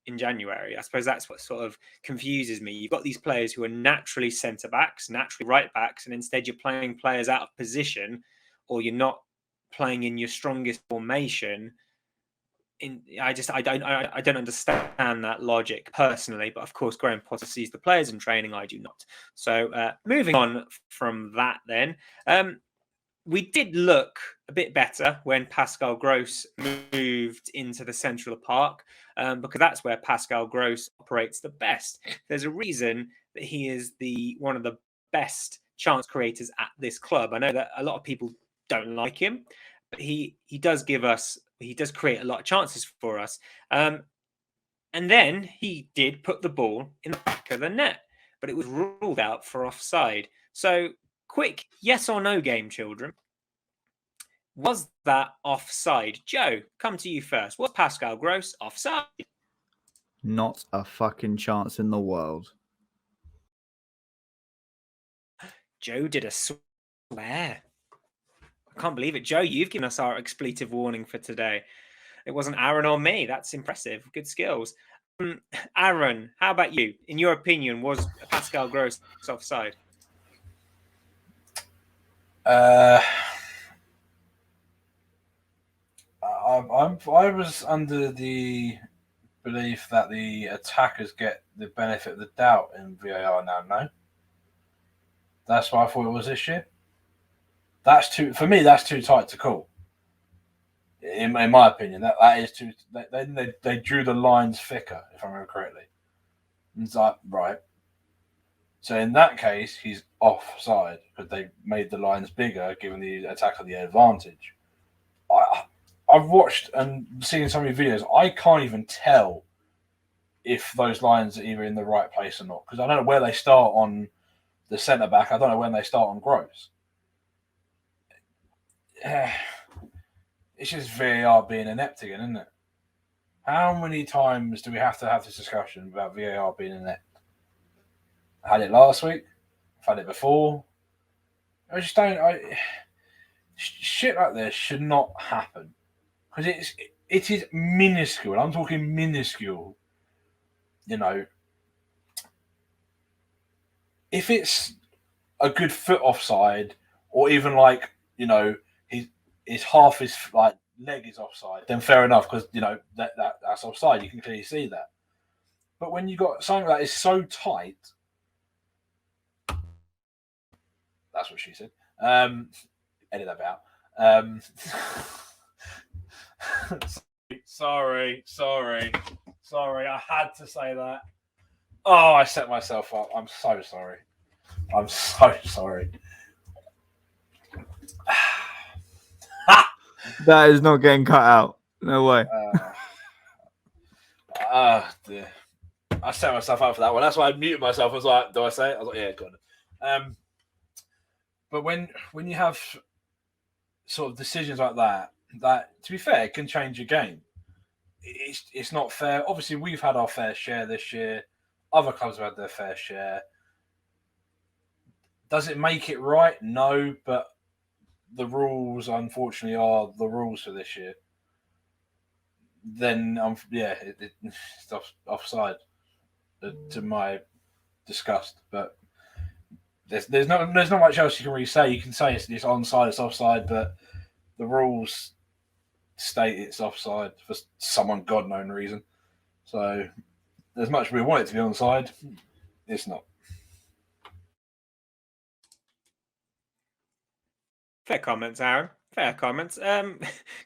in January? I suppose that's what sort of confuses me. You've got these players who are naturally centre backs, naturally right backs, and instead you're playing players out of position, or you're not playing in your strongest formation. I don't understand that logic personally, but of course Graham Potter sees the players in training. I do not. So moving on from that, then we did look a bit better when Pascal Gross moved into the central of the park, because that's where Pascal Gross operates the best. There's a reason that he is one of the best chance creators at this club. I know that a lot of people don't like him, but he does create a lot of chances for us. And then he did put the ball in the back of the net, but it was ruled out for offside. So quick yes or no game, children. Was that offside? Joe, come to you first. Was Pascal Gross offside? Not a fucking chance in the world. Joe did a swear. I can't believe it. Joe, you've given us our expletive warning for today. It wasn't Aaron or me. That's impressive. Good skills. Aaron, how about you? In your opinion, was Pascal Gross offside? I was under the belief that the attackers get the benefit of the doubt in VAR now. No, that's what I thought it was this year. For me, that's too tight to call. In my opinion, that is too. They drew the lines thicker, if I remember correctly. It's like, right. So in that case, he's offside because they made the lines bigger, giving the attacker the advantage. I've watched and seen so many videos. I can't even tell if those lines are either in the right place or not, because I don't know where they start on the centre back. I don't know when they start on Gross. It's just VAR being inept again, isn't it? How many times do we have to have this discussion about VAR being inept? I had it last week. I've had it before. I just don't. Shit like this should not happen, because it is minuscule. I'm talking minuscule. You know, if it's a good foot offside, or even like, you know, his half his like leg is offside, then fair enough, because you know that's offside. You can clearly see that. But when you got something that is so tight, that's what she said. Edit that out. Sorry. I had to say that. Oh, I set myself up. I'm so sorry. That is not getting cut out. No way. Dear. I set myself up for that one. That's why I muted myself. I was like, do I say it? I was like, yeah, go on. But when you have sort of decisions like that, to be fair, can change your game. It's not fair. Obviously, we've had our fair share this year. Other clubs have had their fair share. Does it make it right? No, but the rules, unfortunately, are the rules for this year. Then, it's offside to my disgust. But there's not much else you can really say. You can say it's onside, it's offside, but the rules state it's offside for some God-known reason. So, as much as we want it to be onside, it's not. Fair comments, Aaron. Fair comments.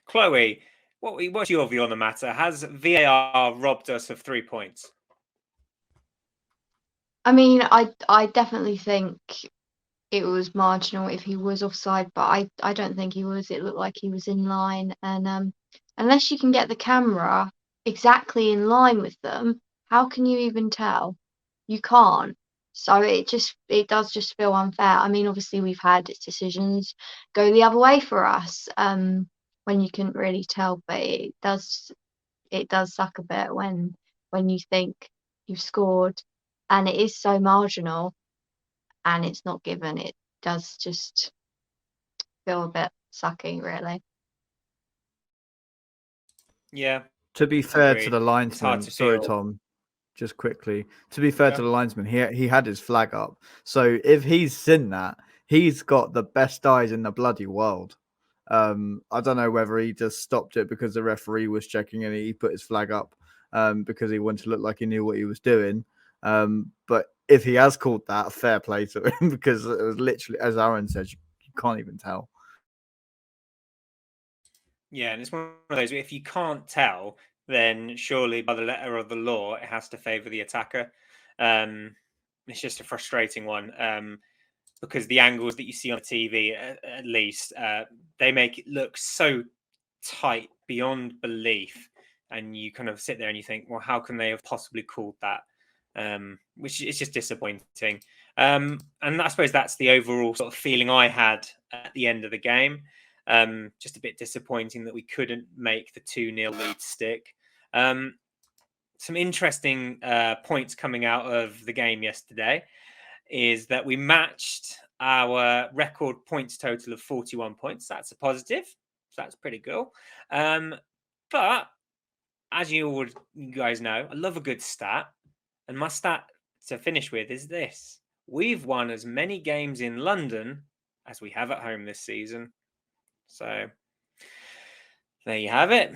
Chloe, what's your view on the matter? Has VAR robbed us of 3 points? I mean, I definitely think it was marginal if he was offside, but I don't think he was. It looked like he was in line, and unless you can get the camera exactly in line with them, how can you even tell? You can't. So it does just feel unfair. I mean, obviously we've had decisions go the other way for us, when you couldn't really tell, but it does suck a bit when you think you've scored and it is so marginal and it's not given. It does just feel a bit sucky, really. Yeah, To be fair to agreed. the It's hard linesman, to sorry, feel. Tom, just quickly. To be fair Yeah. to the linesman, he had his flag up. So if he's seen that, he's got the best eyes in the bloody world. I don't know whether he just stopped it because the referee was checking and he put his flag up because he wanted to look like he knew what he was doing. But if he has called that, fair play to him because it was literally, as Aaron said, you can't even tell. Yeah, and it's one of those, if you can't tell, then surely by the letter of the law, it has to favour the attacker. It's just a frustrating one because the angles that you see on TV, at least, they make it look so tight beyond belief. And you kind of sit there and you think, well, how can they have possibly called that? Which is just disappointing. And I suppose that's the overall sort of feeling I had at the end of the game. Just a bit disappointing that we couldn't make the 2-0 lead stick. Some interesting points coming out of the game yesterday is that we matched our record points total of 41 points. That's a positive. So that's pretty cool. But as you guys know, I love a good stat. And my stat to finish with is this. We've won as many games in London as we have at home this season. So there you have it.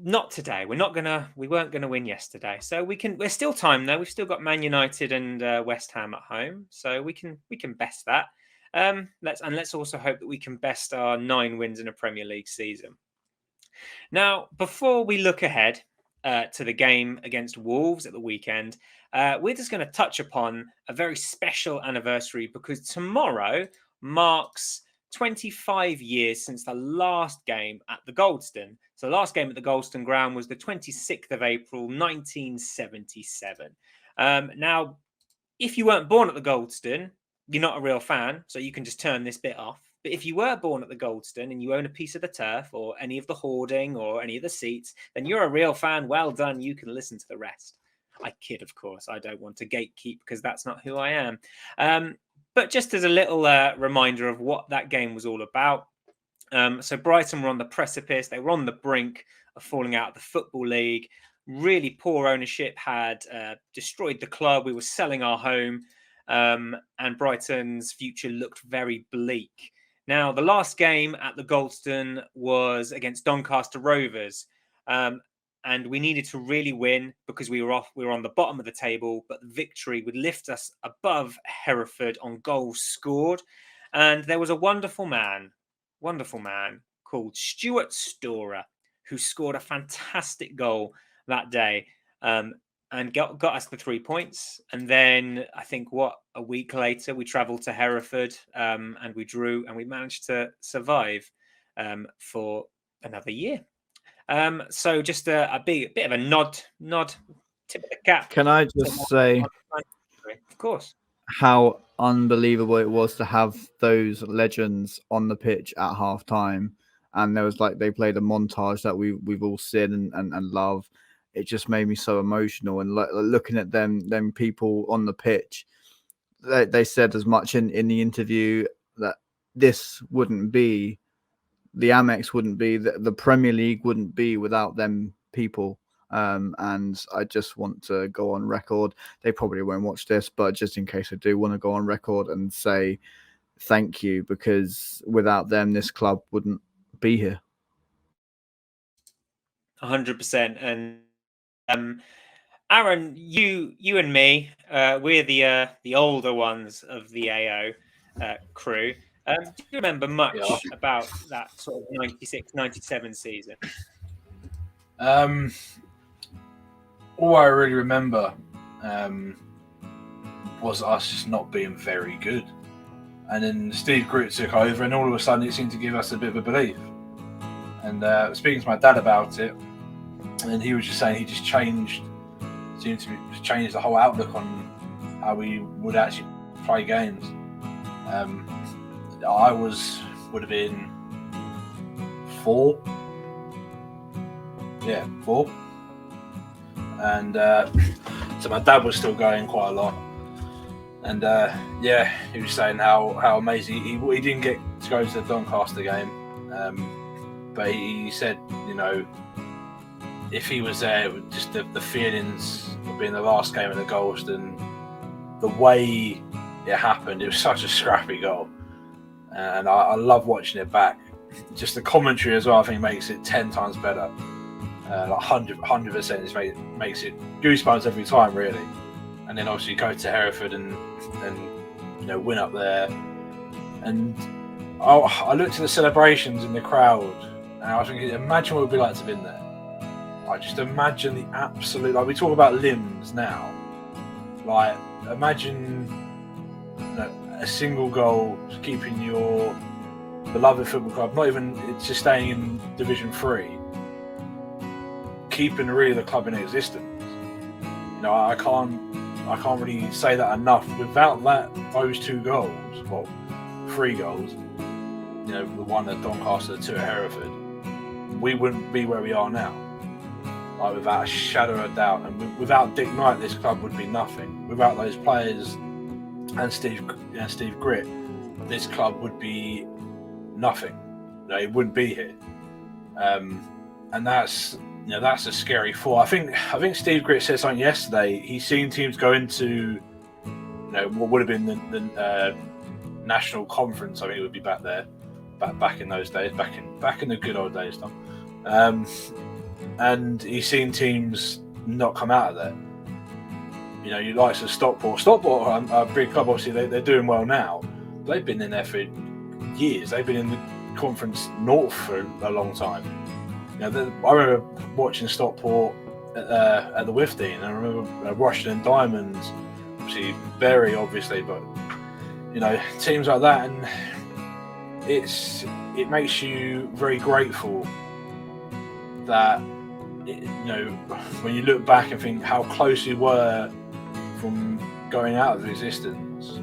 Not today. We weren't gonna win yesterday. So we're still time though. We've still got Man United and West Ham at home. So we can best that. Let's also hope that we can best our 9 wins in a Premier League season. Now, before we look ahead to the game against Wolves at the weekend, we're just going to touch upon a very special anniversary because tomorrow marks 25 years since the last game at the Goldstone. So the last game at the Goldstone ground was the 26th of April, 1977. Now, if you weren't born at the Goldstone, you're not a real fan, so you can just turn this bit off. But if you were born at the Goldstone and you own a piece of the turf or any of the hoarding or any of the seats, then you're a real fan. Well done. You can listen to the rest. I kid, of course. I don't want to gatekeep because that's not who I am. But just as a little reminder of what that game was all about. So Brighton were on the precipice. They were on the brink of falling out of the Football League. Really poor ownership had destroyed the club. We were selling our home. And Brighton's future looked very bleak. Now, the last game at the Goldstone was against Doncaster Rovers. And we needed to really win because we were on the bottom of the table, but the victory would lift us above Hereford on goals scored. And there was a wonderful man called Stuart Storer, who scored a fantastic goal that day and got us the 3 points. And then I think a week later, we travelled to Hereford and we drew and we managed to survive for another year. So just a bit of a nod, tip of the cap. Can I just say, of course, how unbelievable it was to have those legends on the pitch at half time. And there was they played a montage that we've all seen and love. It just made me so emotional. And looking at them people on the pitch, they said as much in the interview that this wouldn't be, the AMEX wouldn't be, the Premier League wouldn't be without them people. And I just want to go on record. They probably won't watch this, but just in case I do want to go on record and say thank you, because without them, this club wouldn't be here. 100%. And Aaron, you and me, we're the older ones of the AO crew. Do you remember much about that sort of 96-97 season? All I really remember was us just not being very good. And then Steve Gritt took over, and all of a sudden it seemed to give us a bit of a belief. And speaking to my dad about it, and he was just saying he just changed the whole outlook on how we would actually play games. I would have been 4. Yeah, 4. And so my dad was still going quite a lot. And he was saying how amazing he didn't get to go to the Doncaster game, but he said, if he was there, it was just the feelings of being the last game of the Goldstone, the way it happened, it was such a scrappy goal, and I love watching it back. Just the commentary as well, I think makes it 10 times better. Like 100% makes it goosebumps every time, really. And then obviously go to Hereford and win up there. And I looked at the celebrations in the crowd, and I was thinking, imagine what it would be like to have been there. I just imagine the absolute, like we talk about limbs now, like imagine a single goal keeping your beloved football club, not even it's just staying in Division 3, keeping really the club in existence. I can't really say that enough. Without those 2 goals, well, 3 goals, the one at Doncaster, the 2 at Hereford, we wouldn't be where we are now. Like, without a shadow of a doubt. And without Dick Knight, this club would be nothing. Without those players and Steve Gritt, this club would be nothing. It wouldn't be here. And that's a scary thought. I think Steve Gritt said something yesterday. He's seen teams go into what would have been the national conference. I think it would be back there, back in those days, back in the good old days, Tom. And he's seen teams not come out of there. You like Stockport. Stockport are a big club. Obviously, they're doing well now. They've been in there for years. They've been in the Conference North for a long time. I remember watching Stockport at the Withdean, and I remember Washington Diamonds, obviously Bury, obviously, but teams like that, and it makes you very grateful that when you look back and think how close we were from going out of existence,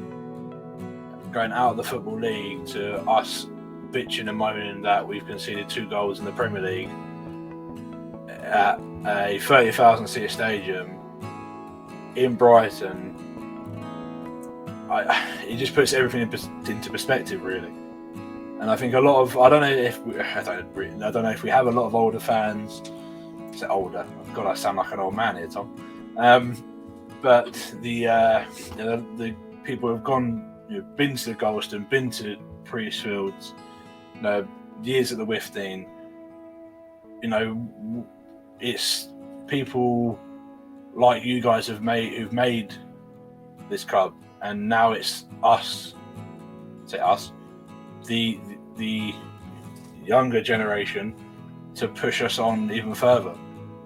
going out of the Football League, to us bitching and moaning that we've conceded 2 goals in the Premier League at a 30,000 seat stadium in Brighton. It just puts everything into perspective, really. And I think a lot of I don't know if we have a lot of older fans. Is it older? God, I sound like an old man here, Tom. But the people who've gone, been to the Goldstone, been to Priestfields, years at the Withdean, it's people like you guys who've made this club, and now it's us, the younger generation, to push us on even further.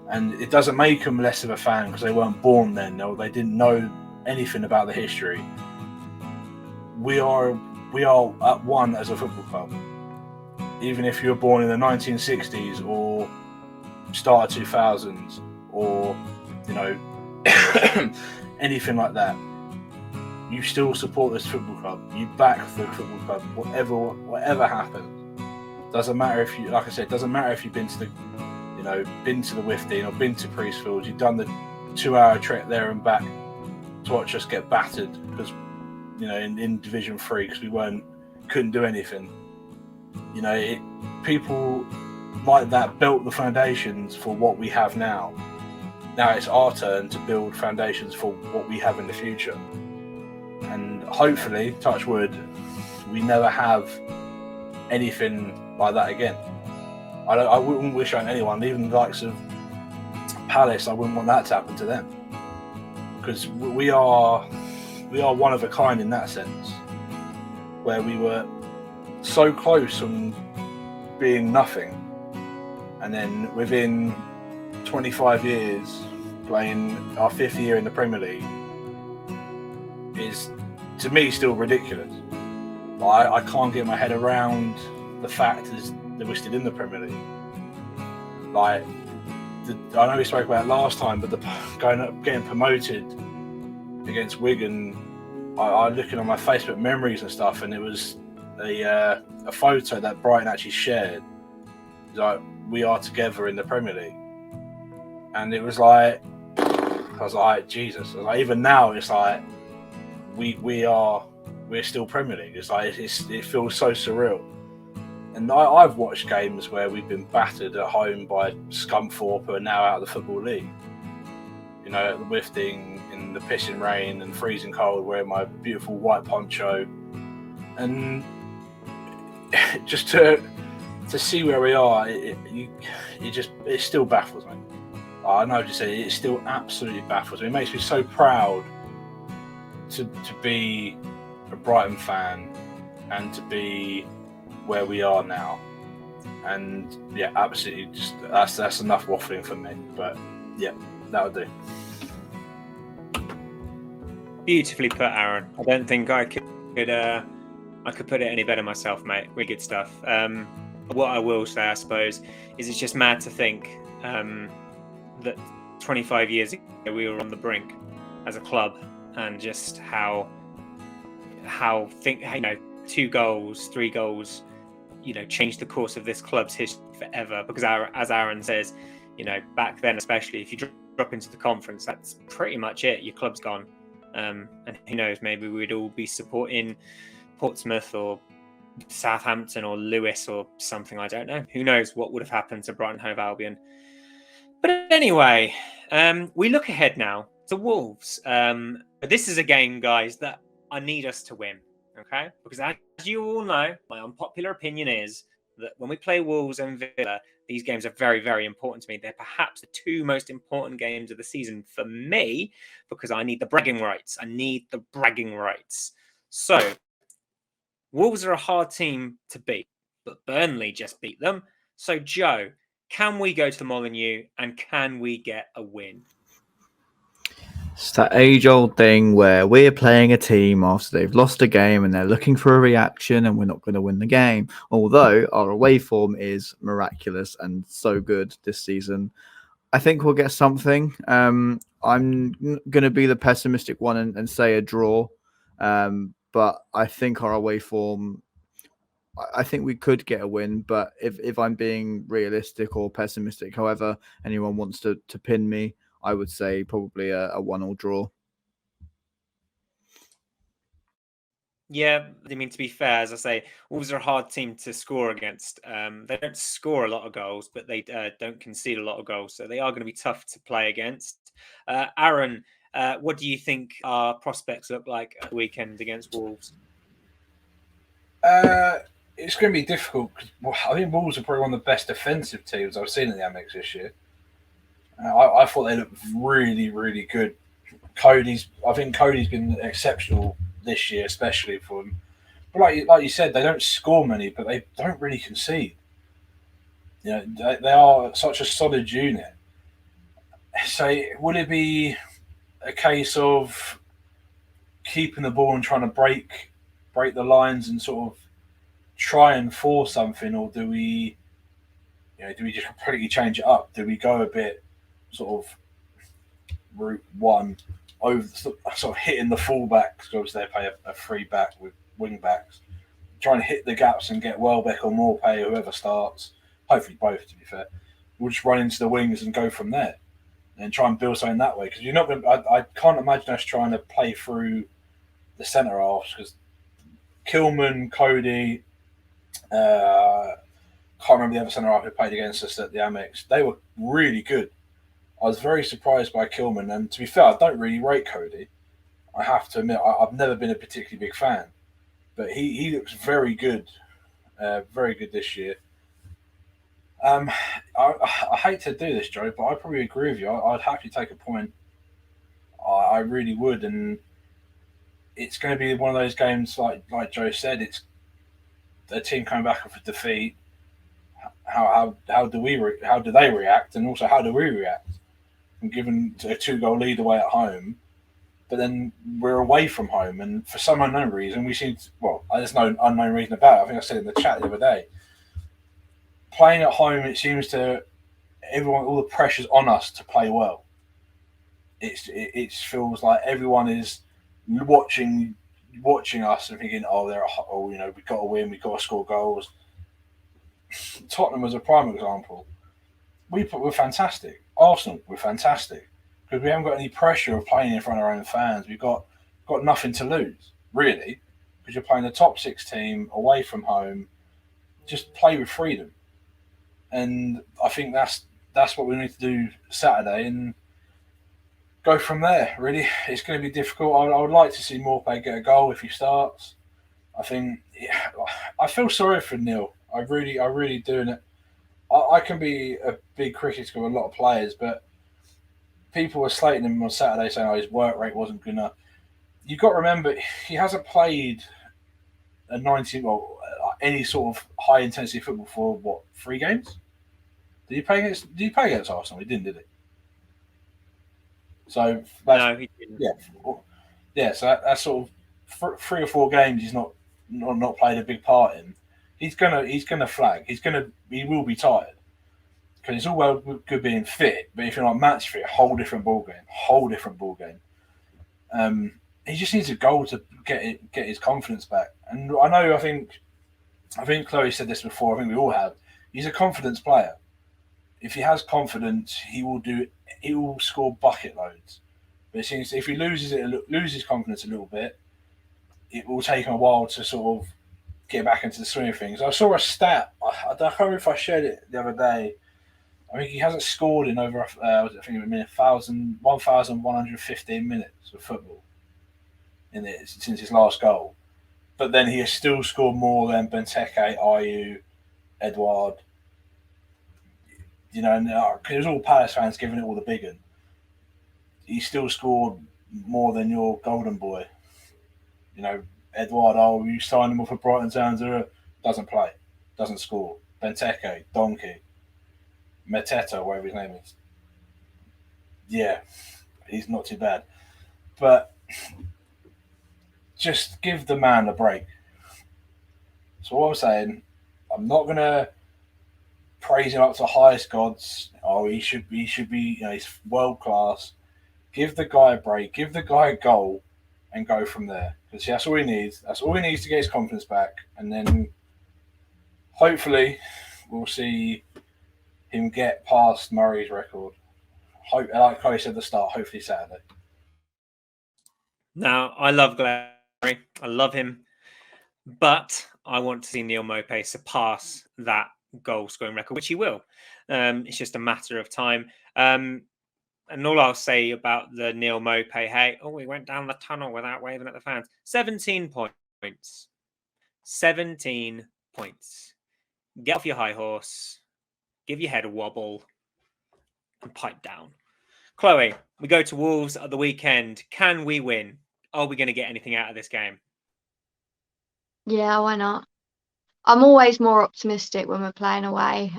And it doesn't make them less of a fan because they weren't born then, or they didn't know anything about the history. We are at one as a football club. Even if you were born in the 1960s or start of 2000s, or anything like that, you still support this football club. You back the football club, whatever happens. Doesn't matter if you, like I said, doesn't matter if you've been to the, been to the Withdean or been to Priestfields. You've done the 2-hour trek there and back to watch us get battered because, in Division 3 because we couldn't do anything. People like that built the foundations for what we have now. Now it's our turn to build foundations for what we have in the future. And hopefully, touch wood, we never have anything like that again. I wouldn't wish on anyone, even the likes of Palace. I wouldn't want that to happen to them, because we are one of a kind in that sense, where we were so close from being nothing, and then within 25 years playing our 5th year in the Premier League is, to me, still ridiculous. I can't get my head around the fact that we're still in the Premier League. I know we spoke about it last time, but getting promoted against Wigan, I looking on my Facebook memories and stuff, and it was a photo that Brighton actually shared. It was like, we are together in the Premier League, and it was like, I was like, Jesus. I was like, even now, it's like we're still Premier League. It's like it feels so surreal. And I've watched games where we've been battered at home by Scunthorpe, who are now out of the Football League. You know, at the Wifting, in the pissing rain and freezing cold, wearing my beautiful white poncho, and just to see where we are, it still baffles me. I know what you say. It still absolutely baffles me. It makes me so proud to be a Brighton fan and to be where we are now. And yeah, absolutely, just that's enough waffling for me. But yeah, that'll do. Beautifully put, Aaron. I don't think I could put it any better myself, mate. Really good stuff. What I will say, I suppose, is it's just mad to think that 25 years ago we were on the brink as a club, and just how 2 goals, 3 goals, changed the course of this club's history forever. Because as Aaron says, back then, especially if you drop into the conference, that's pretty much it. Your club's gone. And who knows, maybe we'd all be supporting Portsmouth or Southampton or Lewis or something. I don't know. Who knows what would have happened to Brighton Hove Albion. But anyway, we look ahead now to Wolves. This is a game, guys, that I need us to win. Okay? Because as you all know, my unpopular opinion is that when we play Wolves and Villa, these games are very, very important to me. They're perhaps the 2 most important games of the season for me, because I need the bragging rights. So, Wolves are a hard team to beat, but Burnley just beat them. So, Joe, can we go to the Molineux and can we get a win? It's that age-old thing where we're playing a team after they've lost a game and they're looking for a reaction, and we're not going to win the game. Although our away form is miraculous and so good this season, I think we'll get something. I'm going to be the pessimistic one and say a draw. But I think our away form, I think we could get a win. But if I'm being realistic or pessimistic, however anyone wants to pin me, I would say probably a 1-1 draw. Yeah, I mean, to be fair, as I say, Wolves are a hard team to score against. They don't score a lot of goals, but they don't concede a lot of goals. So they are going to be tough to play against. Aaron, what do you think our prospects look like at the weekend against Wolves? It's going to be difficult because I think Wolves are probably one of the best defensive teams I've seen in the AMEX this year. I thought they looked really, really good. I think Cody's been exceptional this year, especially for them. But like you said, they don't score many, but they don't really concede. They are such a solid unit. So would it be a case of keeping the ball and trying to break the lines and sort of try and force something, or do we just completely change it up? Do we go a bit sort of route one over, sort of hitting the fullbacks, because obviously they play a 3-back with wing backs, trying to hit the gaps and get Welbeck or Morpay, whoever starts, hopefully both, to be fair. We'll just run into the wings and go from there and try and build something that way, because you're not going. I can't imagine us trying to play through the centre halves, because Kilman, Cody, can't remember the other centre half who played against us at the AMEX. They were really good. I was very surprised by Kilman, and to be fair, I don't really rate Cody. I have to admit, I've never been a particularly big fan, but he looks very good this year. I hate to do this, Joe, but I probably agree with you. I'd happily take a point. I really would, and it's going to be one of those games, like Joe said. It's a team coming back off a defeat. How do they react, and also how do we react? And given a 2-goal lead away at home, but then we're away from home, and for some unknown reason, there's no unknown reason about it. I think I said it in the chat the other day. Playing at home, it seems to everyone, all the pressure's on us to play well. it feels like everyone is watching us and thinking, we've got to win, we've got to score goals. Tottenham was a prime example. We're fantastic. Arsenal, we're fantastic because we haven't got any pressure of playing in front of our own fans. We've got nothing to lose, really, because you're playing the top 6 team away from home. Just play with freedom, and I think that's what we need to do Saturday and go from there. Really, it's going to be difficult. I would like to see Morpay get a goal if he starts. I think I feel sorry for Neil. I really do. And I can be a big critic of a lot of players, but people were slating him on Saturday saying his work rate wasn't good enough. You've got to remember he hasn't played a 90 any sort of high intensity football for 3 games. Did he play against Arsenal? He didn't, did he? So no, he didn't. Yeah. So that's sort of 3 or 4 games he's not played a big part in. He's gonna flag. He will be tired because it's all well good being fit, but if you're not match fit, whole different ball game. He just needs a goal to get his confidence back. And I think Chloe said this before. I think we all have. He's a confidence player. If he has confidence, he will score bucket loads. But it seems if he loses confidence a little bit, it will take him a while to sort of get back into the swing of things. I saw a stat. I don't remember if I shared it the other day. I think he hasn't scored in over 1,115 minutes of football since his last goal. But then he has still scored more than Benteke, Ayew, Edouard. And because it was all Palace fans giving it all the big one. He still scored more than your golden boy. Edouard, you signed him off for Brighton Town, doesn't play, doesn't score. Benteke, Donkey, Mateta, whatever his name is. Yeah, he's not too bad. But just give the man a break. So what I'm saying, I'm not going to praise him up to the highest gods. He should be, he's world class. Give the guy a break, give the guy a goal, and go from there. Because that's all he needs. That's all he needs to get his confidence back. And then hopefully we'll see him get past Murray's record. Like Chloe said at the start, hopefully Saturday. Now, I love Gary. I love him. But I want to see Neil Maupay surpass that goal scoring record, which he will. It's just a matter of time. And all I'll say about the Neil Maupay, we went down the tunnel without waving at the fans. 17 points. 17 points. Get off your high horse. Give your head a wobble. And pipe down. Chloe, we go to Wolves at the weekend. Can we win? Are we going to get anything out of this game? Yeah, why not? I'm always more optimistic when we're playing away.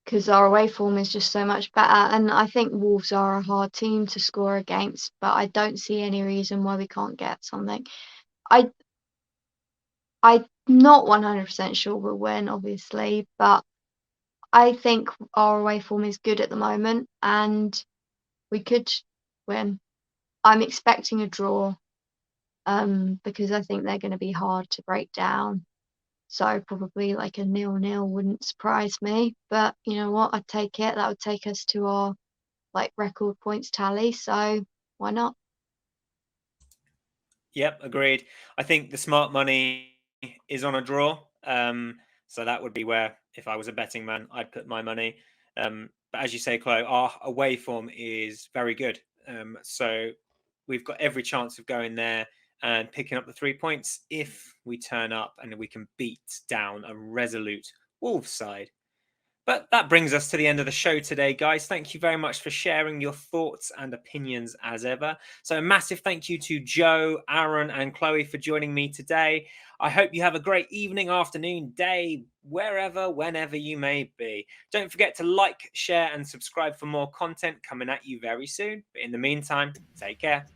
Because our away form is just so much better. And I think Wolves are a hard team to score against, but I don't see any reason why we can't get something. I'm not 100% sure we'll win, obviously, but I think our away form is good at the moment and we could win. I'm expecting a draw because I think they're going to be hard to break down. So probably like a 0-0 wouldn't surprise me. But you know what? I'd take it. That would take us to our record points tally. So why not? Yep, agreed. I think the smart money is on a draw. So that would be where, if I was a betting man, I'd put my money. But as you say, Chloe, our away form is very good. So we've got every chance of going there and picking up the 3 points if we turn up and we can beat down a resolute Wolves side. But that brings us to the end of the show today, guys. Thank you very much for sharing your thoughts and opinions as ever. So a massive thank you to Joe, Aaron, and Chloe for joining me today. I hope you have a great evening, afternoon, day, wherever, whenever you may be. Don't forget to like, share, and subscribe for more content coming at you very soon. But in the meantime, take care.